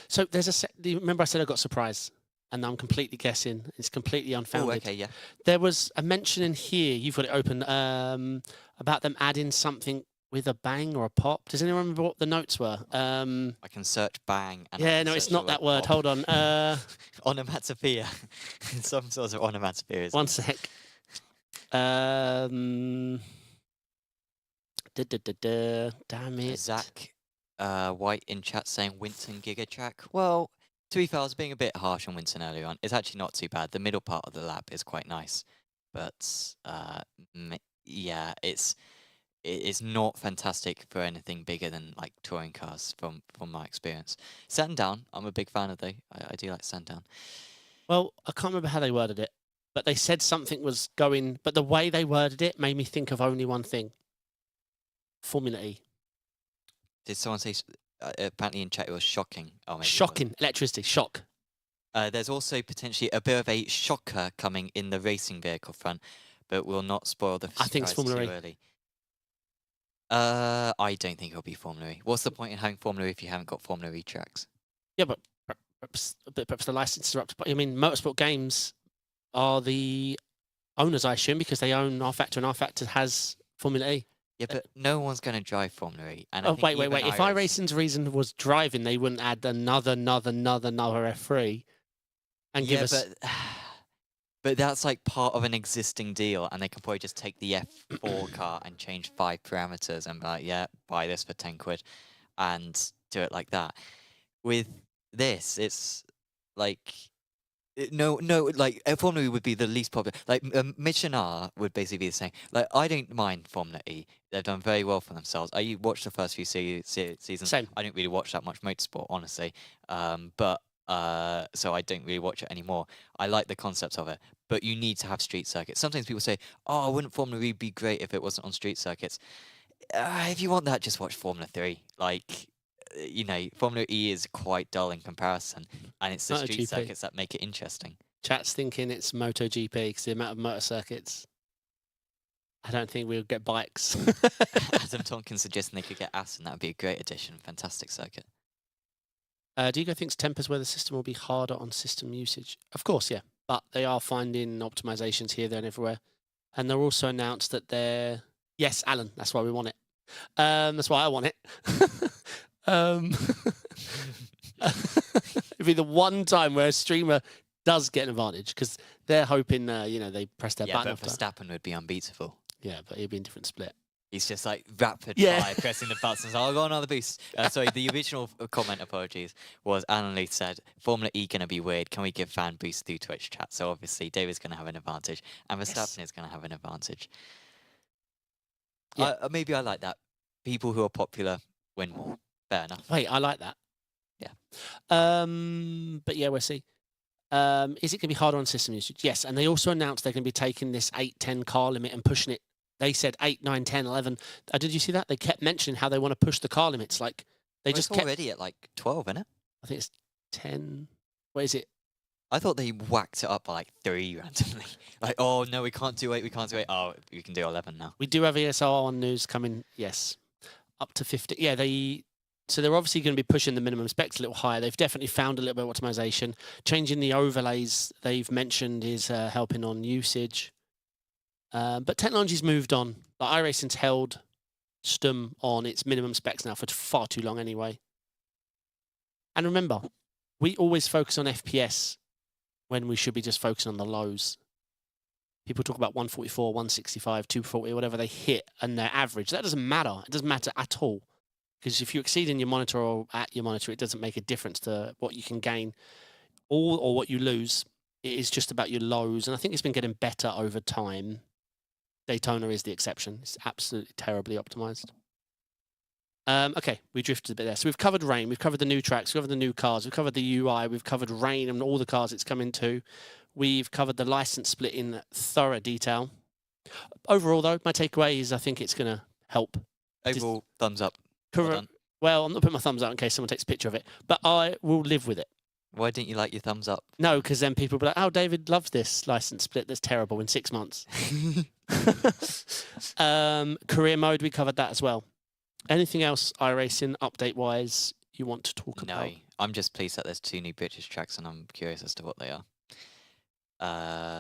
So there's remember I said I got a surprise, and I'm completely guessing. It's completely unfounded. Oh, okay, yeah. There was a mention in here, you've got it open, about them adding something with a bang or a pop. Does anyone remember what the notes were? I can search bang. And yeah, no, it's not that word. Hold on. Onomatopoeia. Some sort of onomatopoeia. One sec. Damn it. Zach White in chat saying Winton Giga track. Well, to be fair, I was being a bit harsh on Winton earlier on. It's actually not too bad. The middle part of the lap is quite nice, but yeah, it's not fantastic for anything bigger than touring cars from my experience. Sandown, I'm a big fan of though. I do like Sandown. Well, I can't remember how they worded it, but they said something was going. But the way they worded it made me think of only one thing: Formula E. Did someone say, apparently in chat it was shocking? Oh, maybe shocking. Electricity. Shock. There's also potentially a bit of a shocker coming in the racing vehicle front, but we'll not spoil the surprise I think it's Formula E. too early. I don't think it'll be Formula E. What's the point in having Formula E if you haven't got Formula E tracks? Yeah, but perhaps the license are up to... I mean, Motorsport Games are the owners, I assume, because they own R Factor, and R Factor has Formula E. Yeah, but no one's going to drive Formula E. And I Oh, think wait. even If iRacing's reason was driving, they wouldn't add another F3 and give Yeah, us. but that's like part of an existing deal, and they can probably just take the F4 car and change 5 parameters and be like, yeah, buy this for 10 quid, and do it like that. With this, it's like no, like Formula E would be the least popular. Like Michelin would basically be the same. Like I don't mind Formula E; they've done very well for themselves. I watched the first few seasons. Same. I don't really watch that much motorsport, honestly. But so I don't really watch it anymore. I like the concept of it, but you need to have street circuits. Sometimes people say, "Oh, wouldn't Formula E be great if it wasn't on street circuits?" If you want that, just watch Formula 3. Like, Formula E is quite dull in comparison, and it's the street MotoGP. circuits that make it interesting. Chat's thinking it's MotoGP because the amount of motor circuits. I don't think we'll get bikes. Adam Tompkins suggesting they could get Aston. That would be a great addition. Fantastic circuit. Diego thinks tempers where the system will be harder on system usage. Of course, yeah. But they are finding optimizations here, there, and everywhere. And they're also announced that they're... Yes, Alan, that's why we want it. That's why I want it. It'd be the one time where a streamer does get an advantage because they're hoping, they press their button. Yeah, but Verstappen would be unbeatable. Yeah, but he'd be in a different split. He's just like rapid fire pressing the buttons. I'll go another boost. Sorry, the original comment, apologies, was Alan Lee said, Formula E going to be weird. Can we give fan boosts through Twitch chat? So obviously David's going to have an advantage and Verstappen is going to have an advantage. Yeah. Maybe I like that. People who are popular win more. Fair enough. Wait, I like that. Yeah. But yeah, we'll see. Is it going to be harder on system usage? Yes. And they also announced they're going to be taking this 8-10 car limit and pushing it. They said 8, 9, 10, 11. Did you see that? They kept mentioning how they want to push the car limits. Like they just it's kept... already at like 12, isn't it? I think it's 10. What is it? I thought they whacked it up by like 3 randomly. Like, oh no, we can't do 8. We can't do 8. Oh, we can do 11 now. We do have ESL R1 news coming. Yes, up to 50. Yeah, so they're obviously going to be pushing the minimum specs a little higher. They've definitely found a little bit of optimization. Changing the overlays they've mentioned is helping on usage. But technology's moved on. Like iRacing's held STUM on its minimum specs now for far too long anyway. And remember, we always focus on FPS when we should be just focusing on the lows. People talk about 144, 165, 240, whatever they hit and their average. That doesn't matter. It doesn't matter at all. Because if you exceed in your monitor or at your monitor, it doesn't make a difference to what you can gain or what you lose. It is just about your lows. And I think it's been getting better over time. Daytona is the exception. It's absolutely terribly optimized. Okay, we drifted a bit there. So we've covered rain, we've covered the new tracks, we've covered the new cars, we've covered the UI, we've covered rain and all the cars it's come into. We've covered the license split in thorough detail. Overall, though, my takeaway is I think it's going to help. Overall, thumbs up. Well, I'm not putting my thumbs out in case someone takes a picture of it, but I will live with it. Why didn't you like your thumbs up? No, because then people will be like, oh, David loves this license split. That's terrible in 6 months. Career mode, we covered that as well. Anything else iRacing update-wise you want to talk about? No, I'm just pleased that there's 2 new British tracks and I'm curious as to what they are.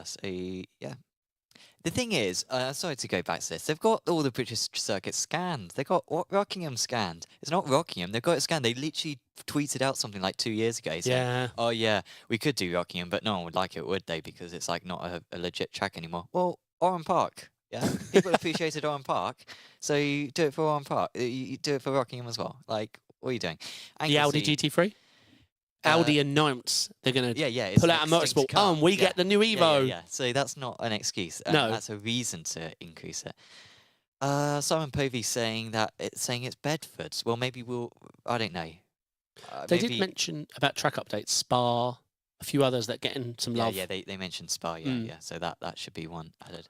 So, yeah. The thing is, sorry to go back to this, they've got all the British circuits scanned. They've got Rockingham scanned. It's not Rockingham, they've got it scanned. They literally tweeted out something like 2 years ago saying, oh yeah, we could do Rockingham, but no one would like it, would they? Because it's like not a legit track anymore. Well, Oran Park, yeah? People appreciated Oran Park, so you do it for Oran Park. You do it for Rockingham as well. Like, what are you doing? The Audi GT3? Audi announced they're going to pull out a Motorsport. Oh, and we get the new Evo. Yeah. So that's not an excuse. No. That's a reason to increase it. Simon Povey saying it's Bedford. Well, maybe I don't know. They did mention about track updates, Spa, a few others that are getting some love. Yeah, they mentioned Spa, yeah. So that should be one added.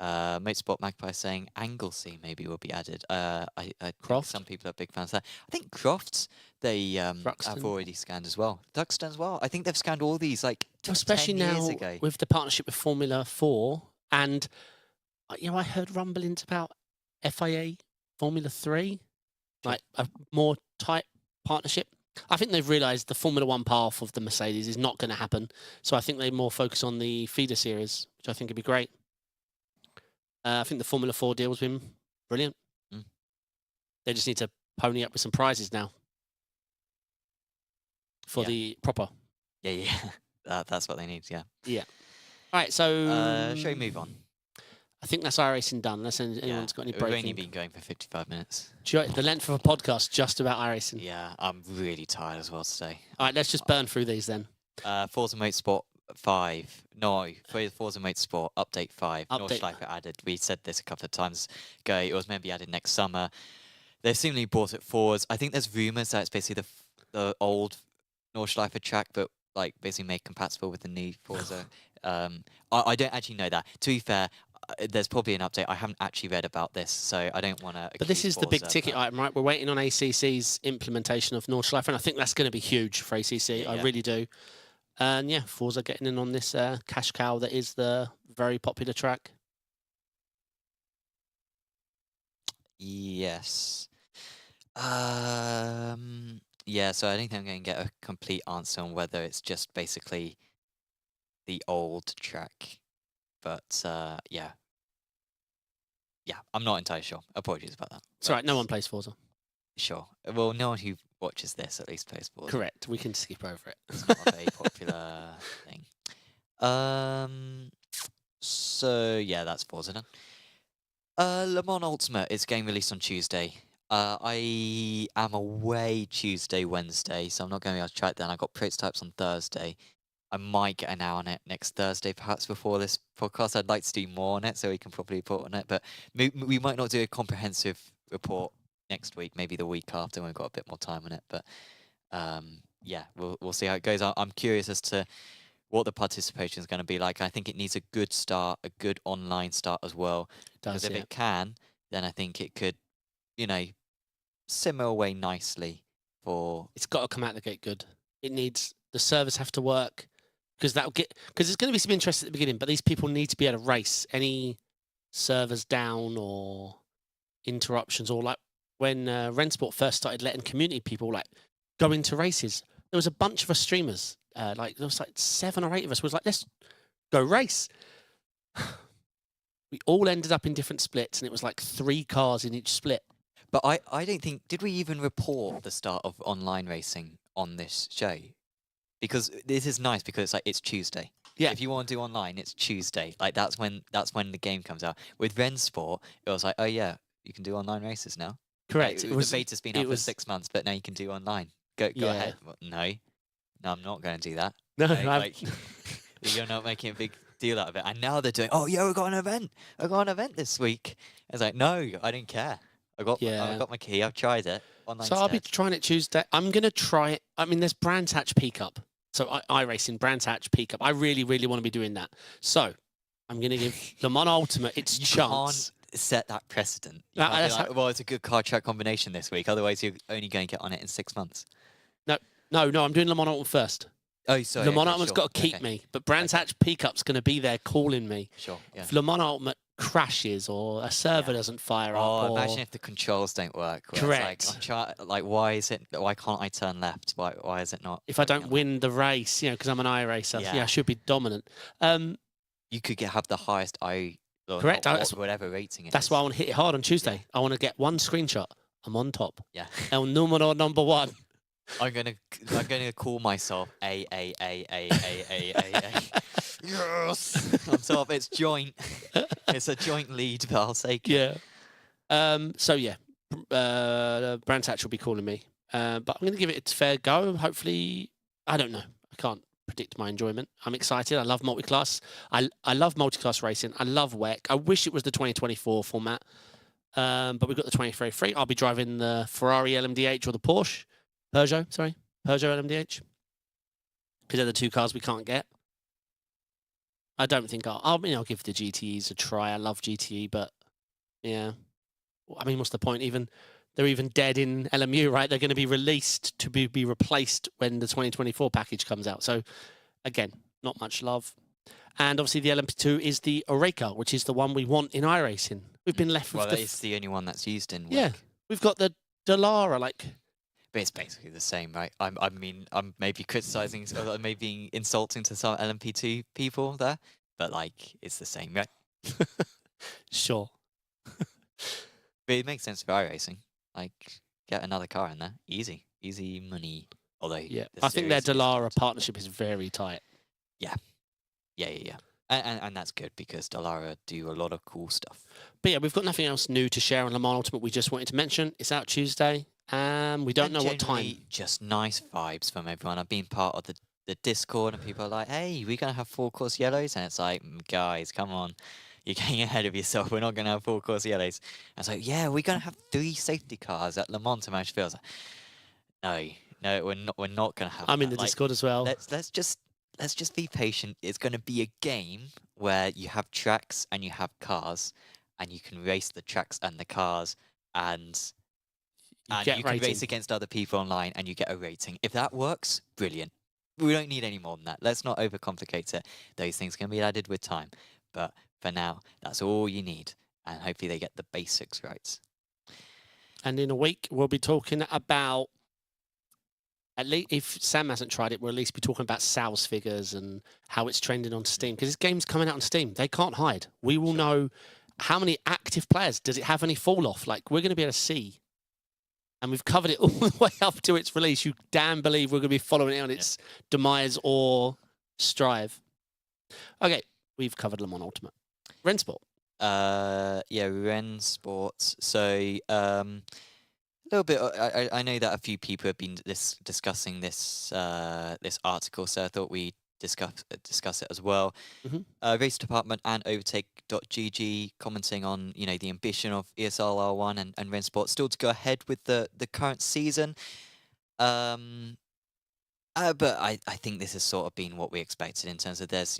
Motorsport Magpie saying Anglesey maybe will be added. I think some people are big fans of that. I think Crofts, they have already scanned as well. Duxton as well. I think they've scanned all these like especially 10 now years ago. With the partnership with Formula 4. And, I heard rumblings about FIA Formula 3, like a more tight partnership. I think they've realised the Formula 1 path of the Mercedes is not going to happen. So I think they more focus on the feeder series, which I think would be great. I think the Formula 4 deal has been brilliant. They just need to pony up with some prizes now for the proper. Yeah. That's what they need. Yeah. Yeah. All right. So Shall we move on? I think that's iRacing done. Unless anyone's got any We've only breaking. been going for 55 minutes. The length of a podcast just about iRacing. Yeah, I'm really tired as well today. All right, let's just burn through these then. Forza Motorsport 5. No, Forza Motorsport Update 5. Nordschleife added. We said this a couple of times ago. It was meant to be added next summer. They've seemingly brought it forwards. I think there's rumours that it's basically the old Nordschleife track, but like basically made compatible with the new Forza. I don't actually know that. To be fair, there's probably an update. I haven't actually read about this, so I don't want to. But this is the big ticket item, right? We're waiting on ACC's implementation of Nordschleife, and I think that's going to be huge for ACC. Yeah. I really do. And yeah, Forza getting in on this cash cow that is the very popular track. Yes. Yeah, so I don't think I'm going to get a complete answer on whether it's just basically the old track. But yeah, I'm not entirely sure. Apologies about that. It's all right. No one plays Forza. Sure. Well, no one who watches this at least plays Forza. Correct. We can skip over it. It's not a very popular thing. So yeah, that's Forza done. Le Mans Ultimate is getting released on Tuesday. I am away Tuesday, Wednesday, so I'm not going to be able to try it then. I got prototypes on Thursday. I might get an hour on it next Thursday, perhaps before this podcast. I'd like to do more on it, so we can probably report on it. But we might not do a comprehensive report next week. Maybe the week after when we've got a bit more time on it. But yeah, we'll see how it goes. I'm curious as to what the participation is going to be like. I think it needs a good start, a good online start as well. Because if it can, then I think it could, simmer away nicely for. It's got to come out the gate good. It needs the servers have to work. Because it's going to be some interest at the beginning, but these people need to be able to race. Any servers down or interruptions, or like when Rensport first started letting community people like go into races, there was a bunch of us streamers, there was like 7 or 8 of us. Was like, let's go race. We all ended up in different splits, and it was like 3 cars in each split. But I don't think, did we even report the start of online racing on this show? Because this is nice because it's Tuesday. Yeah. If you want to do online, it's Tuesday. Like that's when the game comes out. With Rensport, it was like, oh yeah, you can do online races now. Correct. The beta's been out for 6 months, but now you can do online. Go ahead. Well, no, I'm not going to do that. No, you're not making a big deal out of it. And now they're doing, oh yeah, we've got an event. I've got an event this week. It's like, no, I don't care. I've got my key. I've tried it. Online so I'll be trying it Tuesday. I'm going to try it. I mean, there's Brands Hatch Peak Up. So iRacing, Brands Hatch Peak Up. I really, really want to be doing that. So I'm going to give Le Mans Ultimate its chance. Can't set that precedent. You can't be like, well, it's a good car track combination this week. Otherwise, you're only going to get on it in 6 months. No, I'm doing Le Mans Ultimate first. Oh, sorry. Le Mans Ultimate's got to keep me, but Brands Hatch Peak Up's going to be there calling me. Sure, yeah. If Le Mans Ultimate crashes or a server doesn't fire up. Imagine if the controls don't work. Correct. Why can't I turn left? Why is it not? If I don't win the race, because I'm an iRacer, I should be dominant. You could have the highest correct. Whatever rating it is. That's why I want to hit it hard on Tuesday. Yeah. I want to get one screenshot. I'm on top. Yeah. El numero number 1. I'm gonna call myself A. Yes. On top, it's joint. It's a joint lead, but I'll say. Yeah. So yeah, Brands Hatch will be calling me, but I'm going to give it its fair go. Hopefully, I don't know. I can't predict my enjoyment. I'm excited. I love multiclass. I love multiclass racing. I love WEC. I wish it was the 2024 format, but we've got the 2023. I'll be driving the Ferrari LMDH or the Peugeot LMDH, because they're the 2 cars we can't get. I don't think I'll give the GTEs a try. I love GTE, but yeah, I mean, what's the point? They're even dead in LMU, right? They're going to be released to be replaced when the 2024 package comes out. So again, not much love. And obviously the LMP2 is the Oreca, which is the one we want in iRacing. We've been left with it's the only one that's used in WEC. Yeah, we've got the Dallara, But it's basically the same, right? I mean, I'm maybe criticising, or maybe insulting to some LMP2 people there, but it's the same, right? Sure. But it makes sense for iRacing. Like, get another car in there. Easy. Easy money. Although, Yeah, the I think their series is Dallara good. partnership is very tight. Yeah. And that's good because Dallara do a lot of cool stuff. But yeah, we've got nothing else new to share on Le Mans Ultimate. We just wanted to mention it's out Tuesday. We don't know what time. Just nice vibes from everyone. I've been part of the Discord, and people are like, "Hey, we're gonna have full course yellows," and it's like, Guys, come on, you're getting ahead of yourself. We're not gonna have full course yellows." And it's like, "Yeah, we're gonna have 3 safety cars at Le Mans to match fields." No, no, we're not. We're not gonna have. I'm in that. the Like, Discord as well. let's just be patient. It's gonna be a game where you have tracks and you have cars, and you can race the tracks and the cars, and you can race against other people online, and you get a rating. If that works, brilliant. We don't need any more than that. Let's not overcomplicate it. Those things can be added with time, but for now, that's all you need, and hopefully they get the basics right. And in a week, we'll be talking about, at least if Sam hasn't tried it, we'll at least be talking about sales figures and how it's trending on Steam. Because this game's coming out on Steam. They can't hide. We will know how many active players. Does it have any fall off? Like, we're going to be able to see. And we've covered it all the way up to its release. You damn believe we're going to be following it on its demise or strive. Okay, we've covered Le Mans Ultimate. Rensport. Yeah, Ren Sports. So, a little bit. I know that a few people have been discussing this this article, so I thought we'd discuss it as well. Race Department and Overtake.gg commenting on the ambition of ESL R1 and Ren Sport still to go ahead with the current season. But I think this has sort of been what we expected in terms of there's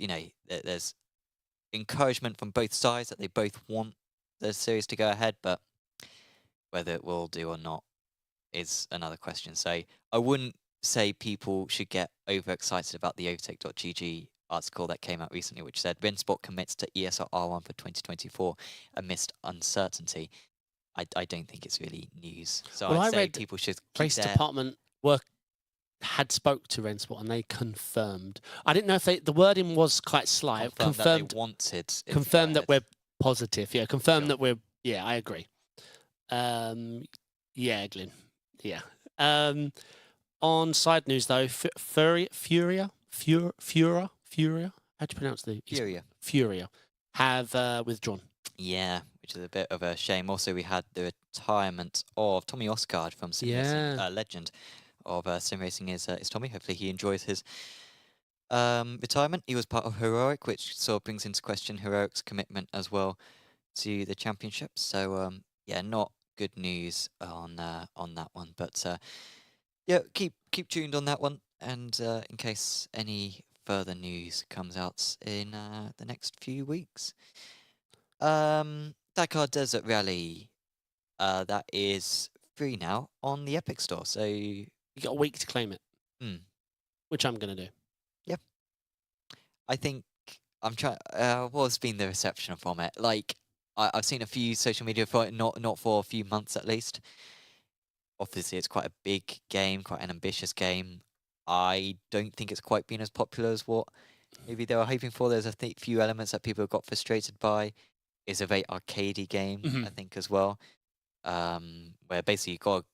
encouragement from both sides that they both want the series to go ahead, but whether it will do or not is another question. So I wouldn't say people should get overexcited about the Overtake.gg article that came out recently, which said Rensport commits to ESL R1 for 2024 amidst uncertainty. I don't think it's really news. So I'd say people should keep Race Department had spoke to Rensport and they confirmed. I didn't know if the wording was quite slight. Confirmed that they wanted. Confirmed that we're positive. Yeah, confirmed that we're. Yeah, I agree. Yeah, Glyn. Yeah. On side news though, Furia. How do you pronounce the Furia have withdrawn. Yeah, which is a bit of a shame. Also, we had the retirement of Tommy Oscard from Sim Racing, legend of Sim Racing is Tommy. Hopefully he enjoys his retirement. He was part of Heroic, which sort of brings into question Heroic's commitment as well to the championship. So yeah, not good news on that one. But yeah, keep tuned on that one, and in case any further news comes out in the next few weeks. Dakar Desert Rally, that is free now on the Epic Store. So you got a week to claim it, which I'm going to do. Yep. I think I'm trying. What's been the reception from it? Like, I've seen a few social media for it, not for a few months at least. Obviously, it's quite a big game, quite an ambitious game. I don't think it's quite been as popular as what maybe they were hoping for. There's a few elements that people got frustrated by. It's a very arcadey game, I think, as well, where basically you got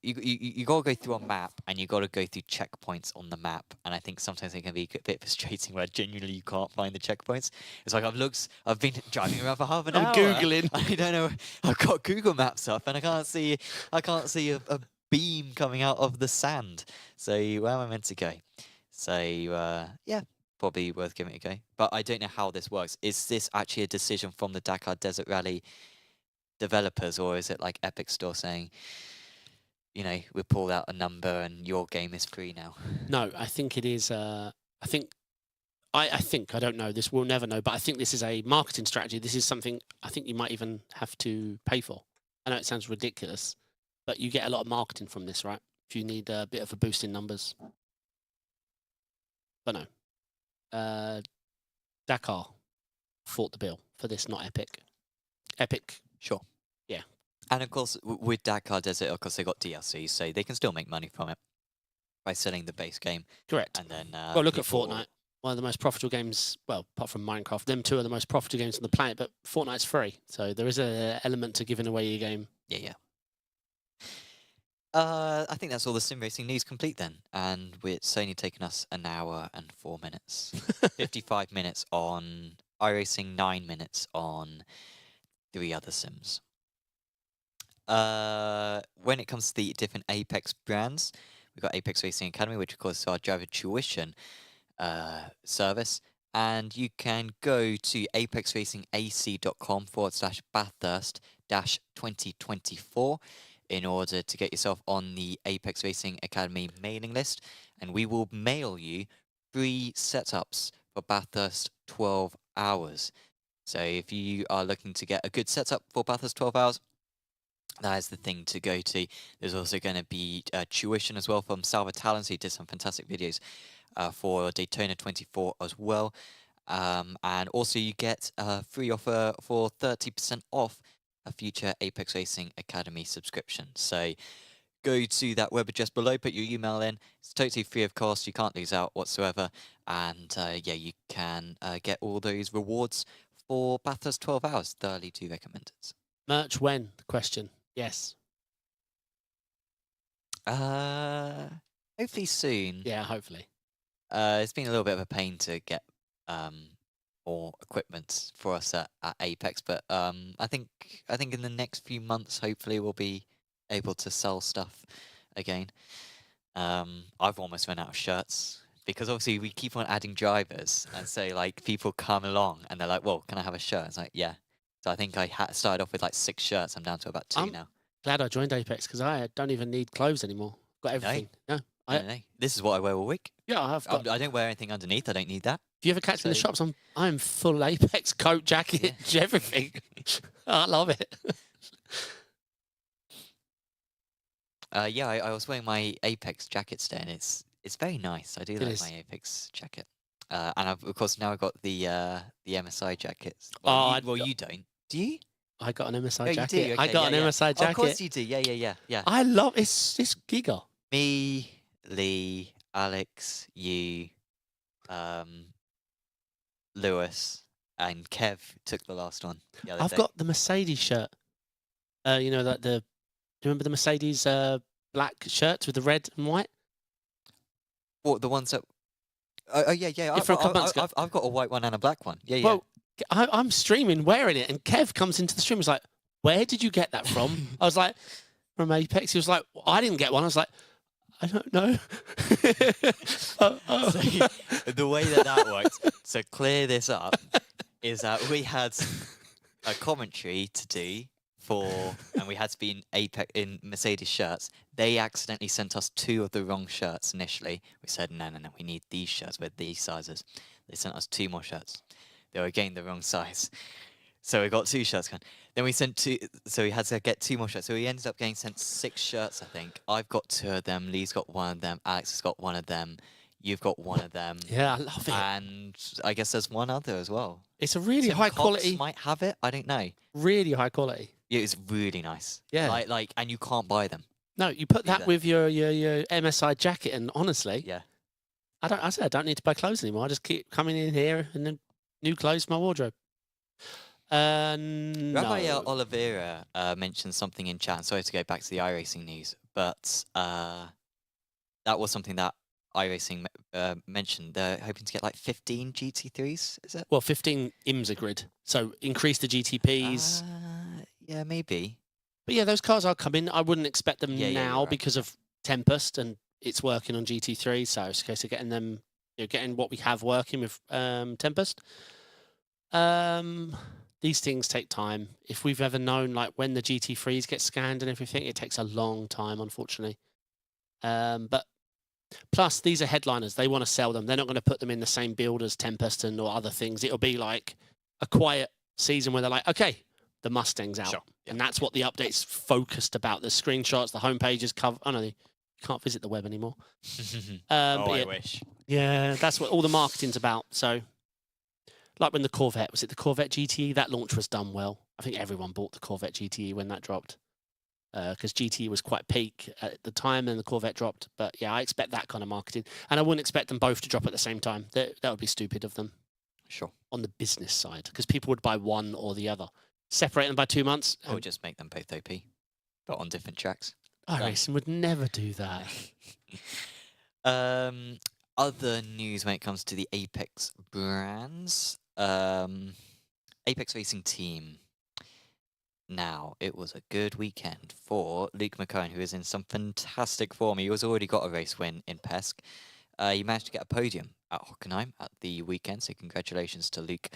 to go through a map and you got to go through checkpoints on the map, and I think sometimes it can be a bit frustrating where genuinely you can't find the checkpoints. It's like I've been driving around for half an hour. I'm googling. I don't know. I've got Google Maps up and I can't see a beam coming out of the sand. So where am I meant to go? So yeah, probably worth giving it a go. But I don't know how this works. Is this actually a decision from the Dakar Desert Rally developers, or is it like Epic Store saying, we pulled out a number and your game is free now? No, I think it is. I think I don't know. This we'll never know. But I think this is a marketing strategy. This is something I think you might even have to pay for. I know it sounds ridiculous, but you get a lot of marketing from this, right? If you need a bit of a boost in numbers. But no. Dakar fought the bill for this, not Epic. Epic. Sure. Yeah. And of course, with Dakar Desert, of course, they got DLC, so they can still make money from it by selling the base game. Correct. And then, well, look at Fortnite. One of the most profitable games, well, apart from Minecraft, them two are the most profitable games on the planet, but Fortnite's free. So there is an element to giving away your game. Yeah. I think that's all the sim racing news complete then, and it's only taken us an hour and 4 minutes. 55 minutes on iRacing, 9 minutes on 3 other sims. When it comes to the different Apex brands, we've got Apex Racing Academy, which of course is our driver tuition service, and you can go to apexracingac.com/Bathurst-2024 in order to get yourself on the Apex Racing Academy mailing list, and we will mail you free setups for Bathurst 12 hours. So if you are looking to get a good setup for Bathurst 12 hours, that is the thing to go to. There's also going to be tuition as well from Salva Talent, who did some fantastic videos for Daytona 24 as well. And also you get a free offer for 30% off a future Apex Racing Academy subscription. So go to that web address below, put your email in. It's totally free of cost. You can't lose out whatsoever. And yeah, you can get all those rewards for Bathurst 12 hours. Thoroughly do recommend it. Merch when? The question. Yes. Hopefully soon. Yeah, hopefully. It's been a little bit of a pain to get more equipment for us at Apex, but I think in the next few months, hopefully, we'll be able to sell stuff again. I've almost run out of shirts because obviously we keep on adding drivers, and so like people come along and they're like, "Well, can I have a shirt?" It's like, "Yeah." So I think I started off with like 6 shirts. I'm down to about 2 now. Glad I joined Apex because I don't even need clothes anymore. Got everything. No, No. This is what I wear all week. Yeah, I've got. I don't wear anything underneath. I don't need that. If you ever catch me in the shops, I'm full Apex coat, jacket, everything. I love it. Yeah, I was wearing my Apex jacket today, and it's very nice. I do like my Apex jacket. And of course now I've got the MSI jackets. Well, you don't. Do you? I got an MSI jacket. You do? Okay, I got an MSI jacket. Of course you do. Yeah. I love it's giga. Me, Lee, Alex, you, Lewis, and Kev took the last one. I've got the Mercedes shirt. You know that do you remember the Mercedes black shirts with the red and white? What, the ones that? Oh yeah. I've got a white one and a black one. Yeah. Well, I'm streaming wearing it, and Kev comes into the stream. He's like, "Where did you get that from?" I was like, "From Apex." He was like, well, "I didn't get one." I was like, "I don't know." So, the way that works, to clear this up, is that we had a commentary to do and we had to be in Apex in Mercedes shirts. They accidentally sent us 2 of the wrong shirts initially. We said, no, we need these shirts with these sizes. They sent us 2 more shirts. They were again the wrong size. So we got 2 shirts. Then we sent 2, so we had to get 2 more shirts. So we ended up getting sent 6 shirts, I think. I've got 2 of them. Lee's got 1 of them. Alex has got 1 of them. You've got 1 of them. Yeah, I love it. And I guess there's 1 other as well. It's a really high quality. Might have it. I don't know. Really high quality. Yeah, it's really nice. Yeah. Like, and you can't buy them. No, you put that with your MSI jacket, and honestly, yeah. I don't need to buy clothes anymore. I just keep coming in here and then new clothes for my wardrobe. Rabbi Oliveira mentioned something in chat. Sorry to go back to the iRacing news, but that was something that iRacing mentioned. They're hoping to get like 15 GT3s, is it? Well, 15 IMSA grid. So increase the GTPs. Yeah, maybe. But yeah, those cars are coming. I wouldn't expect them now right. because of Tempest and it's working on GT3. So it's a case of getting them, getting what we have working with Tempest. These things take time. If we've ever known, like when the GT3s get scanned and everything, it takes a long time, unfortunately. But plus, these are headliners. They want to sell them. They're not going to put them in the same build as Tempest or other things. It'll be like a quiet season where they're like, okay, the Mustang's out. Sure. Yeah. And that's what the update's focused about. The screenshots, the homepages cover. I don't know. You can't visit the web anymore. I wish. Yeah, that's what all the marketing's about. So, like when the Corvette, was it the Corvette GTE? That launch was done well. I think everyone bought the Corvette GTE when that dropped. Because GTE was quite peak at the time and the Corvette dropped. But yeah, I expect that kind of marketing. And I wouldn't expect them both to drop at the same time. That would be stupid of them. Sure. On the business side. Because people would buy one or the other. Separate them by 2 months. Or just make them both OP, but on different tracks. iRacing would never do that. Other news when it comes to the Apex brands. Apex Racing Team. Now, it was a good weekend for Luke McCone, who is in some fantastic form. He was already got a race win in Pesk. He managed to get a podium at Hockenheim at the weekend, so congratulations to Luke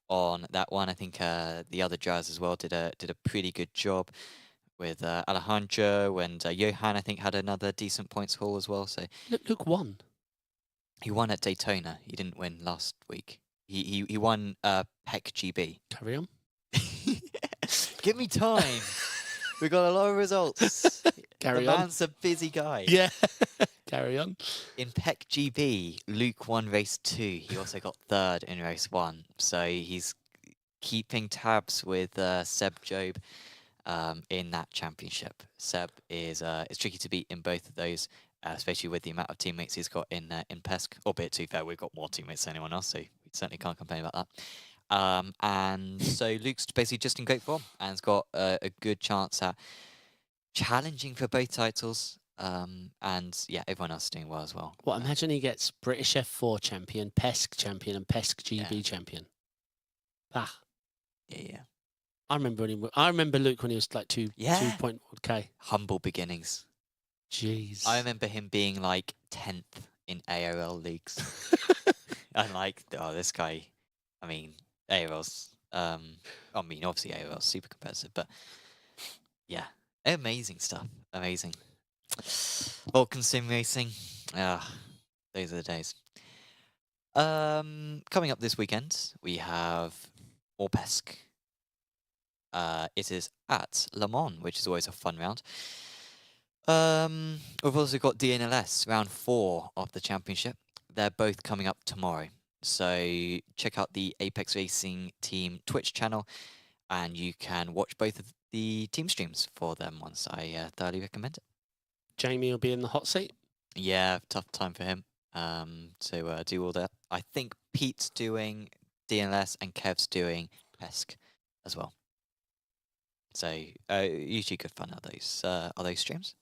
on that one. I think the other drivers as well did a pretty good job with Alejandro and Johan. I think had another decent points haul as well. So Luke won. he won at Daytona. He didn't win last week. He won PEC GB. Carry on. Give me time. We got a lot of results. Carry the on. man's a busy guy. Yeah. Carry on. In PEC GB, Luke won race 2. He also got 3rd in race 1. So he's keeping tabs with Seb Job in that championship. Seb is tricky to beat in both of those, especially with the amount of teammates he's got in Pesk. Albeit, to be fair, we've got more teammates than anyone else, so we certainly can't complain about that. And so Luke's basically just in great form and has got a good chance at challenging for both titles. And yeah, everyone else is doing well as well. Well, imagine he gets British F4 champion, Pesk champion, and Pesk GB champion. Ah. Yeah. I remember Luke when he was like 2.1k. Humble beginnings. Jeez. I remember him being like 10th in ARL leagues. And like, oh, this guy, I mean, ARL's, obviously ARL's super competitive, but yeah, amazing stuff. Amazing. Vulcan Sim Racing. Those are the days. Coming up this weekend, we have Orpesk. It is at Le Mans, which is always a fun round. We've also got DNLS, round 4 of the championship. They're both coming up tomorrow. So check out the Apex Racing Team Twitch channel, and you can watch both of the team streams for them once. I thoroughly recommend it. Jamie will be in the hot seat. Yeah, tough time for him to do all that. I think Pete's doing DNLS and Kev's doing Pesk as well. So usually good fun are those streams.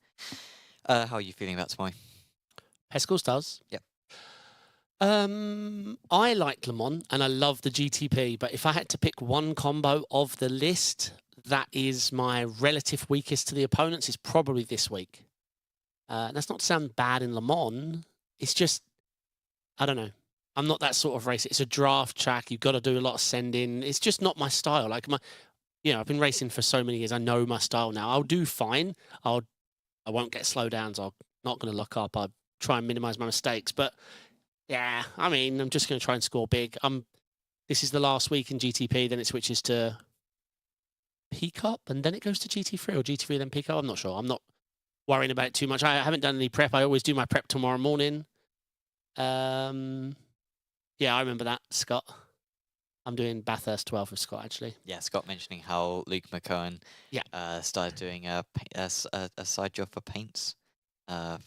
How are you feeling about tomorrow? Pesk All-Stars? Yep. I like Le Mans and I love the GTP, but if I had to pick one combo of the list that is my relative weakest to the opponents, is probably this week. That's not to sound bad in Le Mans. It's just, I don't know. I'm not that sort of racer. It's a draft track. You've got to do a lot of sending. It's just not my style. Like I've been racing for so many years. I know my style now. I'll do fine. I won't get slowdowns. I'm not going to lock up. I try and minimize my mistakes. But yeah, I mean, I'm just going to try and score big. This is the last week in GTP. Then it switches to Peak Up, and then it goes to GT3 or GT3 then Peak Up. I'm not sure. I'm not worrying about it too much. I haven't done any prep. I always do my prep tomorrow morning. Yeah, I remember that, Scott. I'm doing Bathurst 12 with Scott, actually. Yeah, Scott mentioning how Luke McCohen started doing a side job for paints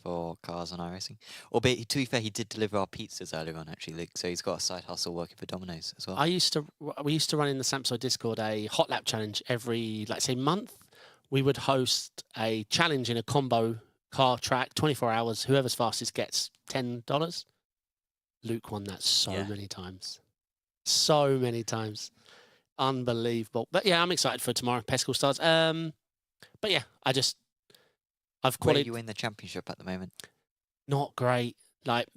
for cars on iRacing. Albeit, to be fair, he did deliver our pizzas earlier on, actually, Luke. So he's got a side hustle working for Domino's as well. We used to run in the Samsung Discord a hot lap challenge every, like, say, month. We would host a challenge in a combo car track, 24 hours. Whoever's fastest gets $10. Luke won that so many times. So many times. Unbelievable. But yeah, I'm excited for tomorrow, Pesk All-Stars. But yeah, I've Where are you in the championship at the moment? Not great. Like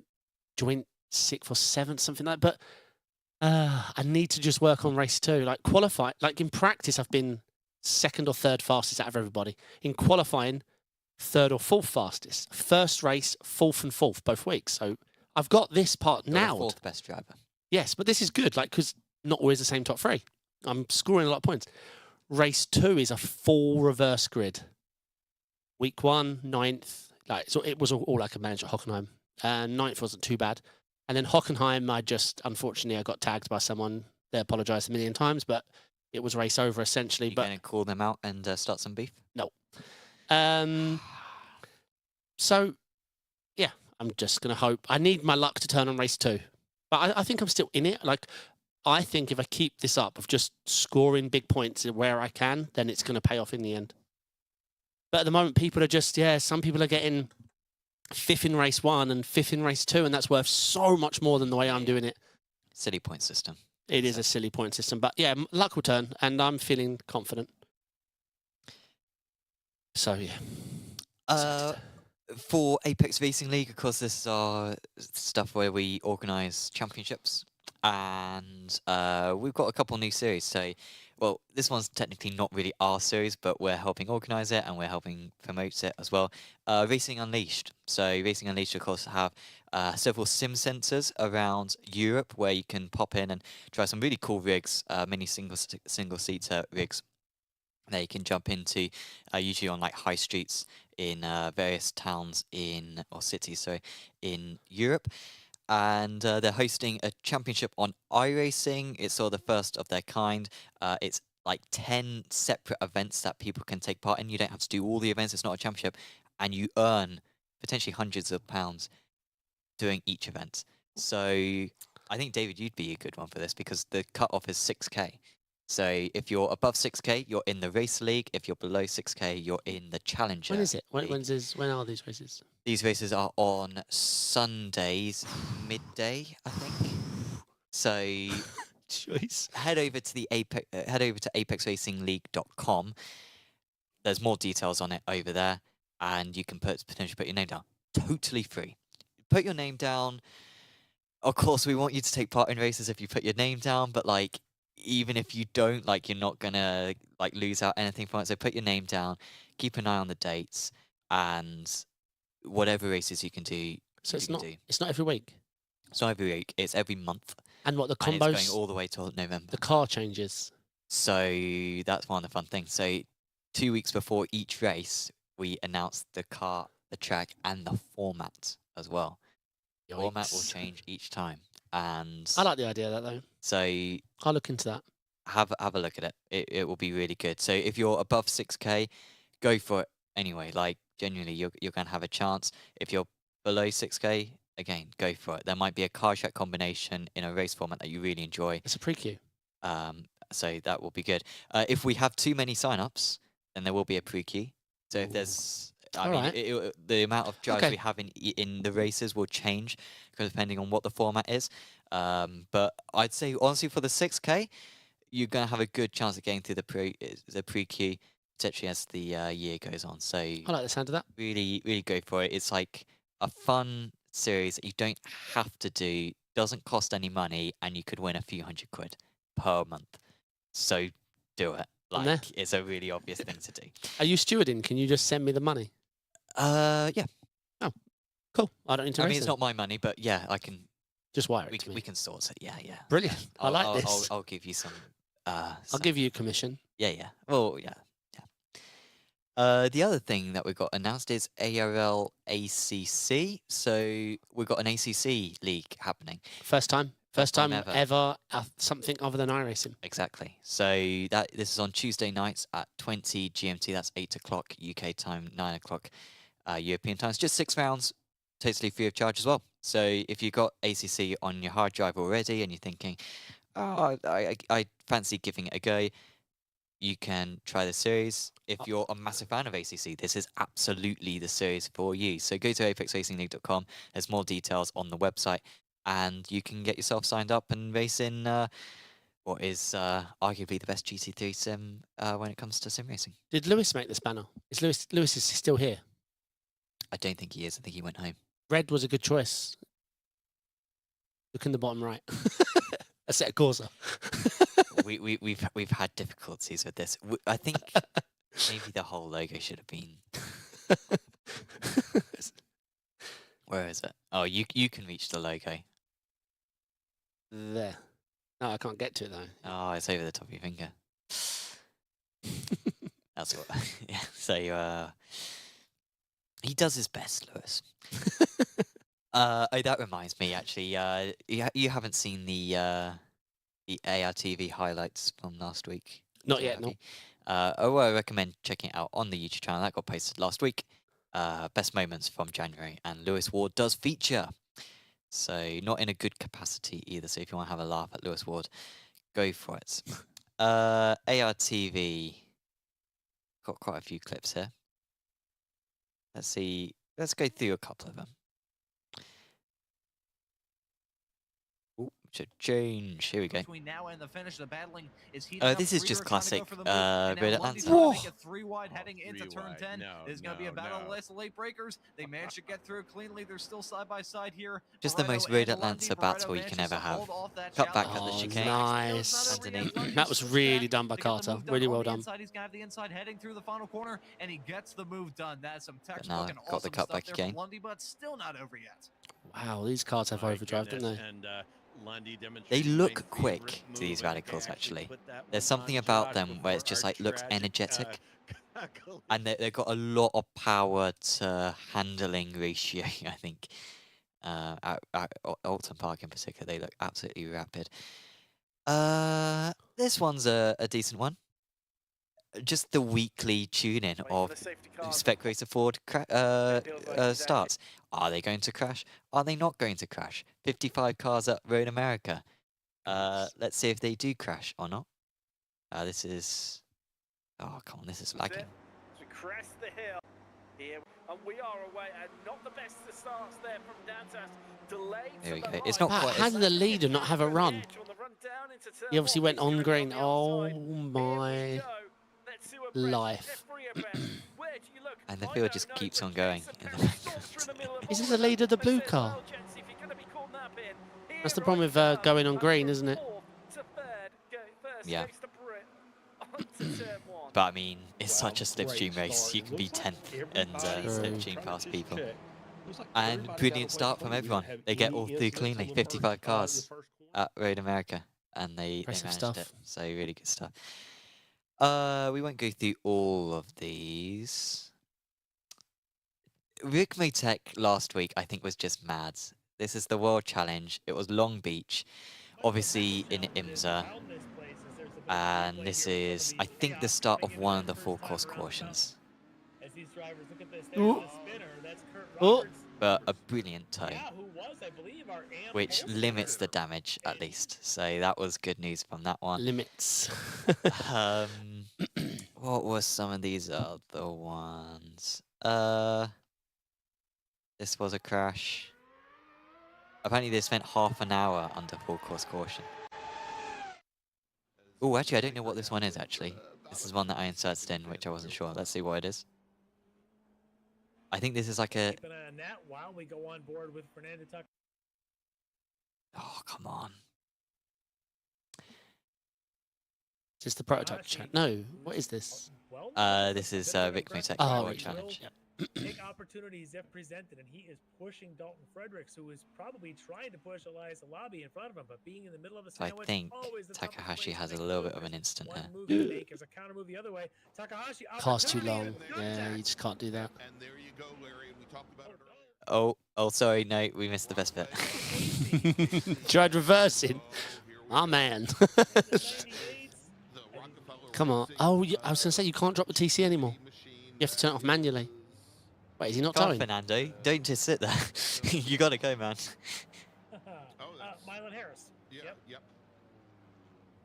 joint 6th or 7th, something like that. But I need to just work on race 2. Like qualify. Like in practice, I've been 2nd or 3rd fastest out of everybody. In qualifying, 3rd or 4th fastest. First race, 4th and 4th both weeks. So I've got this part now. 4th best driver. Yes, but this is good, like, because not always the same top 3. I'm scoring a lot of points. Race 2 is a full reverse grid. Week 1, 9th, like, so it was all I could manage at Hockenheim. 9th wasn't too bad. And then Hockenheim, unfortunately, I got tagged by someone. They apologised a million times, but it was race over, essentially. You're going to call them out and start some beef? No. So, yeah, I'm just going to hope. I need my luck to turn on race 2. But I think I'm still in it. Like, I think if I keep this up of just scoring big points where I can, then it's going to pay off in the end. But at the moment, people are just, some people are getting 5th in race 1 and 5th in race 2, and that's worth so much more than the way I'm doing it. Silly point system. It is a silly point system. But yeah, luck will turn, and I'm feeling confident. So, yeah. For Apex Racing League, of course, this is our stuff where we organise championships. And we've got a couple new series. So, well, this one's technically not really our series, but we're helping organise it and we're helping promote it as well. Racing Unleashed. So, Racing Unleashed, of course, have several sim centres around Europe where you can pop in and try some really cool rigs, many single-seater rigs that you can jump into, usually on like high streets in various towns or cities, in Europe. And they're hosting a championship on iRacing. It's sort of the first of their kind. It's like 10 separate events that people can take part in. You don't have to do all the events. It's not a championship. And you earn potentially hundreds of pounds doing each event. So I think, David, you'd be a good one for this because the cutoff is 6K. So if you're above 6K, you're in the race league. If you're below 6K, you're in the challenger. When is it? When are these races? These races are on Sundays, midday, I think. So Choice. head over to apexracingleague.com. There's more details on it over there, and you can potentially put your name down. Totally free. Put your name down. Of course, we want you to take part in races if you put your name down, but like, even if you don't, like, you're not gonna like lose out anything from it. So put your name down, keep an eye on the dates, and whatever races you can do. So it's not every week. It's not every week. It's every month. And what the And combos? it's going all the way till November. The car changes. So that's one of the fun things. So 2 weeks before each race, we announce the car, the track, and the format as well. The format will change each time. And I like the idea of that though. So I'll look into that. Have a look at it. It will be really good. So if you're above 6K, go for it anyway. Like, genuinely, you're going to have a chance. If you're below 6K, again, go for it. There might be a car track combination in a race format that you really enjoy. It's a pre-queue. So that will be good. If we have too many sign-ups, then there will be a pre-queue. So if there's... the amount of drivers we have in the races will change depending on what the format is. But I'd say, honestly, for the 6K, you're going to have a good chance of getting through the pre-queue, potentially as the year goes on. So I like the sound of that. Really, really go for it. It's like a fun series that you don't have to do, doesn't cost any money, and you could win a few £100 per month. So do it. Like, it's a really obvious thing to do. Are you stewarding? Can you just send me the money? Yeah. Oh, cool. I don't need to. I mean, it's not my money, but yeah, I can. Just wire it to me. We can sort it. Yeah. Brilliant. I like this. I'll give you some. I'll give you a commission. Yeah. Well, yeah. The other thing that we got announced is ARL ACC. So we've got an ACC league happening. First time ever something other than iRacing. Exactly. So this is on Tuesday nights at 20 GMT. That's 8 o'clock UK time, 9 o'clock European time. It's just 6 rounds, totally free of charge as well. So if you've got ACC on your hard drive already and you're thinking, oh, I fancy giving it a go, you can try the series. If you're a massive fan of ACC, this is absolutely the series for you. So go to apexracingleague.com. There's more details on the website, and you can get yourself signed up and race in what is arguably the best GT3 sim when it comes to sim racing. Did Lewis make this banner? Lewis is still here? I don't think he is. I think he went home. Red was a good choice. Look in the bottom right. A set of Corsa. We've had difficulties with this. I think maybe the whole logo should have been. Where is it? Oh, you can reach the logo. There. No, I can't get to it though. Oh, it's over the top of your finger. That's what. Yeah. So he does his best, Lewis. That reminds me, actually. You haven't seen the ARTV highlights from last week? Not yet, no. Well, I recommend checking it out on the YouTube channel. That got posted last week. Best moments from January, and Lewis Ward does feature. So not in a good capacity either. So if you want to have a laugh at Lewis Ward, go for it. ARTV got quite a few clips here. Let's see. Let's go through a couple of them. Ooh, should change. Here we go. Between now and the finish, the battling is heating up. This is Reader just trying to go classic for the move, and now Road Lundy's Atlanta. trying to make it 3 wide heading into turn 10. There's going to be a battle of the late breakers. They managed to get through cleanly. They're still side by side here. Just the Barretto most and Road Lundy. Atlanta Barretto battle you can manages ever to have. hold off that Cut back challenge. at the Oh, chicane. nice. Underneath. That was really done by Carter. Really well done. He's going to have the inside heading through the final corner, and he gets the move done. That's some now textbook and got awesome the cut stuff back there again. from Lundy, but still not over yet. Wow, these cars have overdrive, don't they? They look quick to these radicals, actually. There's something about them where it's just like looks energetic. And they've got a lot of power to handling ratio, I think. At Alton Park in particular, they look absolutely rapid. This one's a decent one. Just the weekly tune-in of Spec Racer Ford starts. Are they going to crash? Are they not going to crash? 55 cars at Road America. Let's see if they do crash or not. This is... Oh, come on, this is lagging. We crest the hill here, and we are away, and not the best of starts there from Dantas. Delayed. There we go. It's not quite How as... did the leader not have a run? He obviously went on green. Oh my life. And the field just keeps on going. Is this the leader of the blue car? That's the problem with going on green, isn't it? Yeah. But I mean, it's such a slipstream race. You can be 10th and slipstream past people. And brilliant start from everyone. They get all through cleanly. 55 cars at Road America. And they managed it. So really good stuff. We won't go through all of these. Rick Motek last week, I think, was just mad. This is the World Challenge. It was Long Beach, obviously in IMSA. And this is, I think, the start of one of the full course cautions. But a brilliant toe, which limits the damage at least. So that was good news from that one. Limits. What were some of these other ones? This was a crash. Apparently they spent half an hour under full course caution. Oh, actually, I don't know what this one is, actually. This is one that I inserted in, which I wasn't sure. Let's see what it is. I think this is like a... Oh, come on. Is this the prototype chat? No. What is this? This is Rick Motek World Challenge. Big opportunities if presented, and he is pushing Dalton Fredericks, who is probably trying to push Elias Alabi in front of him, but being in the middle of a sandwich, I think Takahashi has a little bit of an instant here. Car's too long. Yeah, you just can't do that. Oh, sorry, no, we missed the best bit. Tried reversing. Oh, man. Come on. Oh, I was going to say, you can't drop the TC anymore. You have to turn it off manually. Wait, is he not towing? Fernando, don't just sit there. You got to go, man. Mylan Harris. Yep.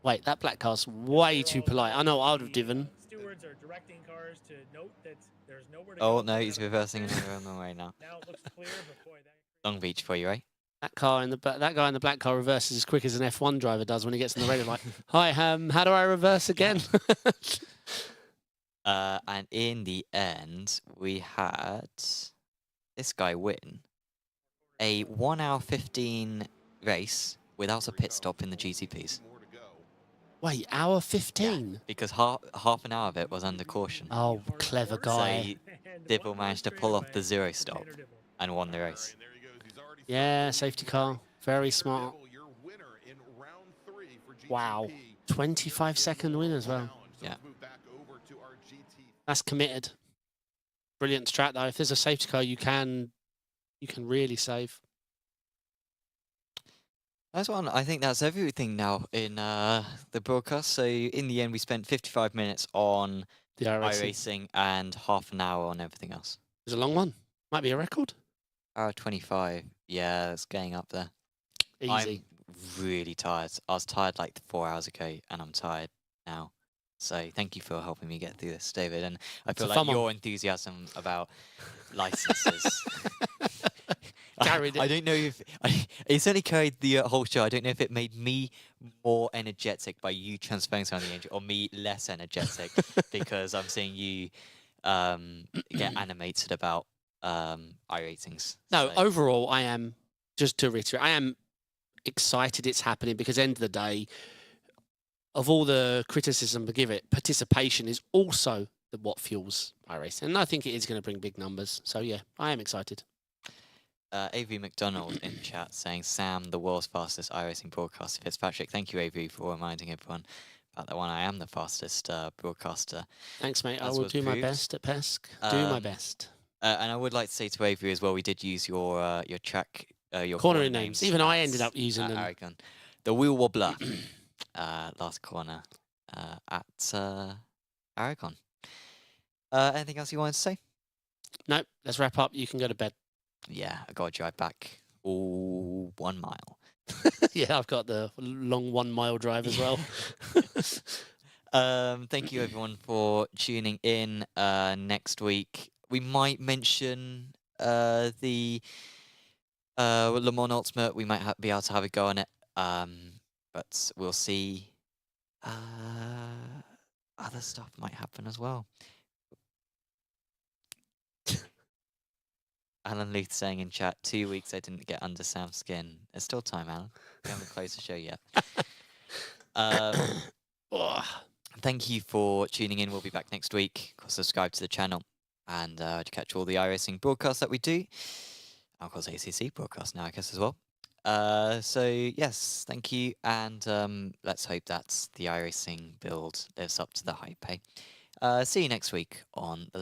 Wait, that black car's way too polite. I know I would have driven. Stewards are directing cars to note that there's nowhere to go. No, he's reversing another on the way now. Now it looks clear, but boy, Long Beach for you, right? That guy in the black car reverses as quick as an F1 driver does when he gets on the radio. Like, hi, how do I reverse again? And in the end, we had this guy win a 1 hour 15 race without a pit stop in the GTPs. Wait, hour 15? Yeah, because half an hour of it was under caution. Oh, clever guy. So Dibble managed to pull off the 0 stop and won the race. Yeah, safety car. Very smart. Wow. 25-second win as well. Yeah. That's committed. Brilliant strat though. If there's a safety car, you can really save. That's one. I think that's everything now in the broadcast. So in the end, we spent 55 minutes on the iRacing and half an hour on everything else. It's a long one. Might be a record. Hour 25. Yeah, it's getting up there. Easy. I'm really tired. I was tired like 4 hours ago, and I'm tired now. So thank you for helping me get through this, David. And I It's a feel fun like one. your enthusiasm about licenses. Carried it. I don't know if it certainly carried the whole show. I don't know if it made me more energetic by you transferring some of the energy, or me less energetic because I'm seeing you get animated about iRacings. No, So, overall, I am, just to reiterate, I am excited it's happening because end of the day, of all the criticism we give it, participation is also what fuels iRacing. And I think it is going to bring big numbers. So yeah, I am excited. Avery McDonald in chat saying, Sam, the world's fastest iRacing broadcaster. Fitzpatrick, thank you, Avery, for reminding everyone about that one. I am the fastest broadcaster. Thanks, mate. I As will was do my proved. best at PESC. Do my best. And I would like to say to Avery as well, we did use your track, your corner names. Even I ended up using them. Aragon. The wheel wobbler, last corner at Aragon. Anything else you wanted to say? Nope. Let's wrap up. You can go to bed. Yeah, I got to drive back all 1 mile. Yeah, I've got the long 1 mile drive as well. Thank you everyone for tuning in. Next week we might mention the Le Mans Ultimate. We might be able to have a go on it, but we'll see. Other stuff might happen as well. Alan Luth saying in chat, 2 weeks I didn't get under Sam's skin. There's still time, Alan. We haven't closed the show yet. Thank you for tuning in. We'll be back next week. Of course, subscribe to the channel and to catch all the iRacing broadcasts that we do. And of course, ACC broadcast now, I guess, as well. So, yes, thank you. And let's hope that the iRacing build lives up to the hype. See you next week on the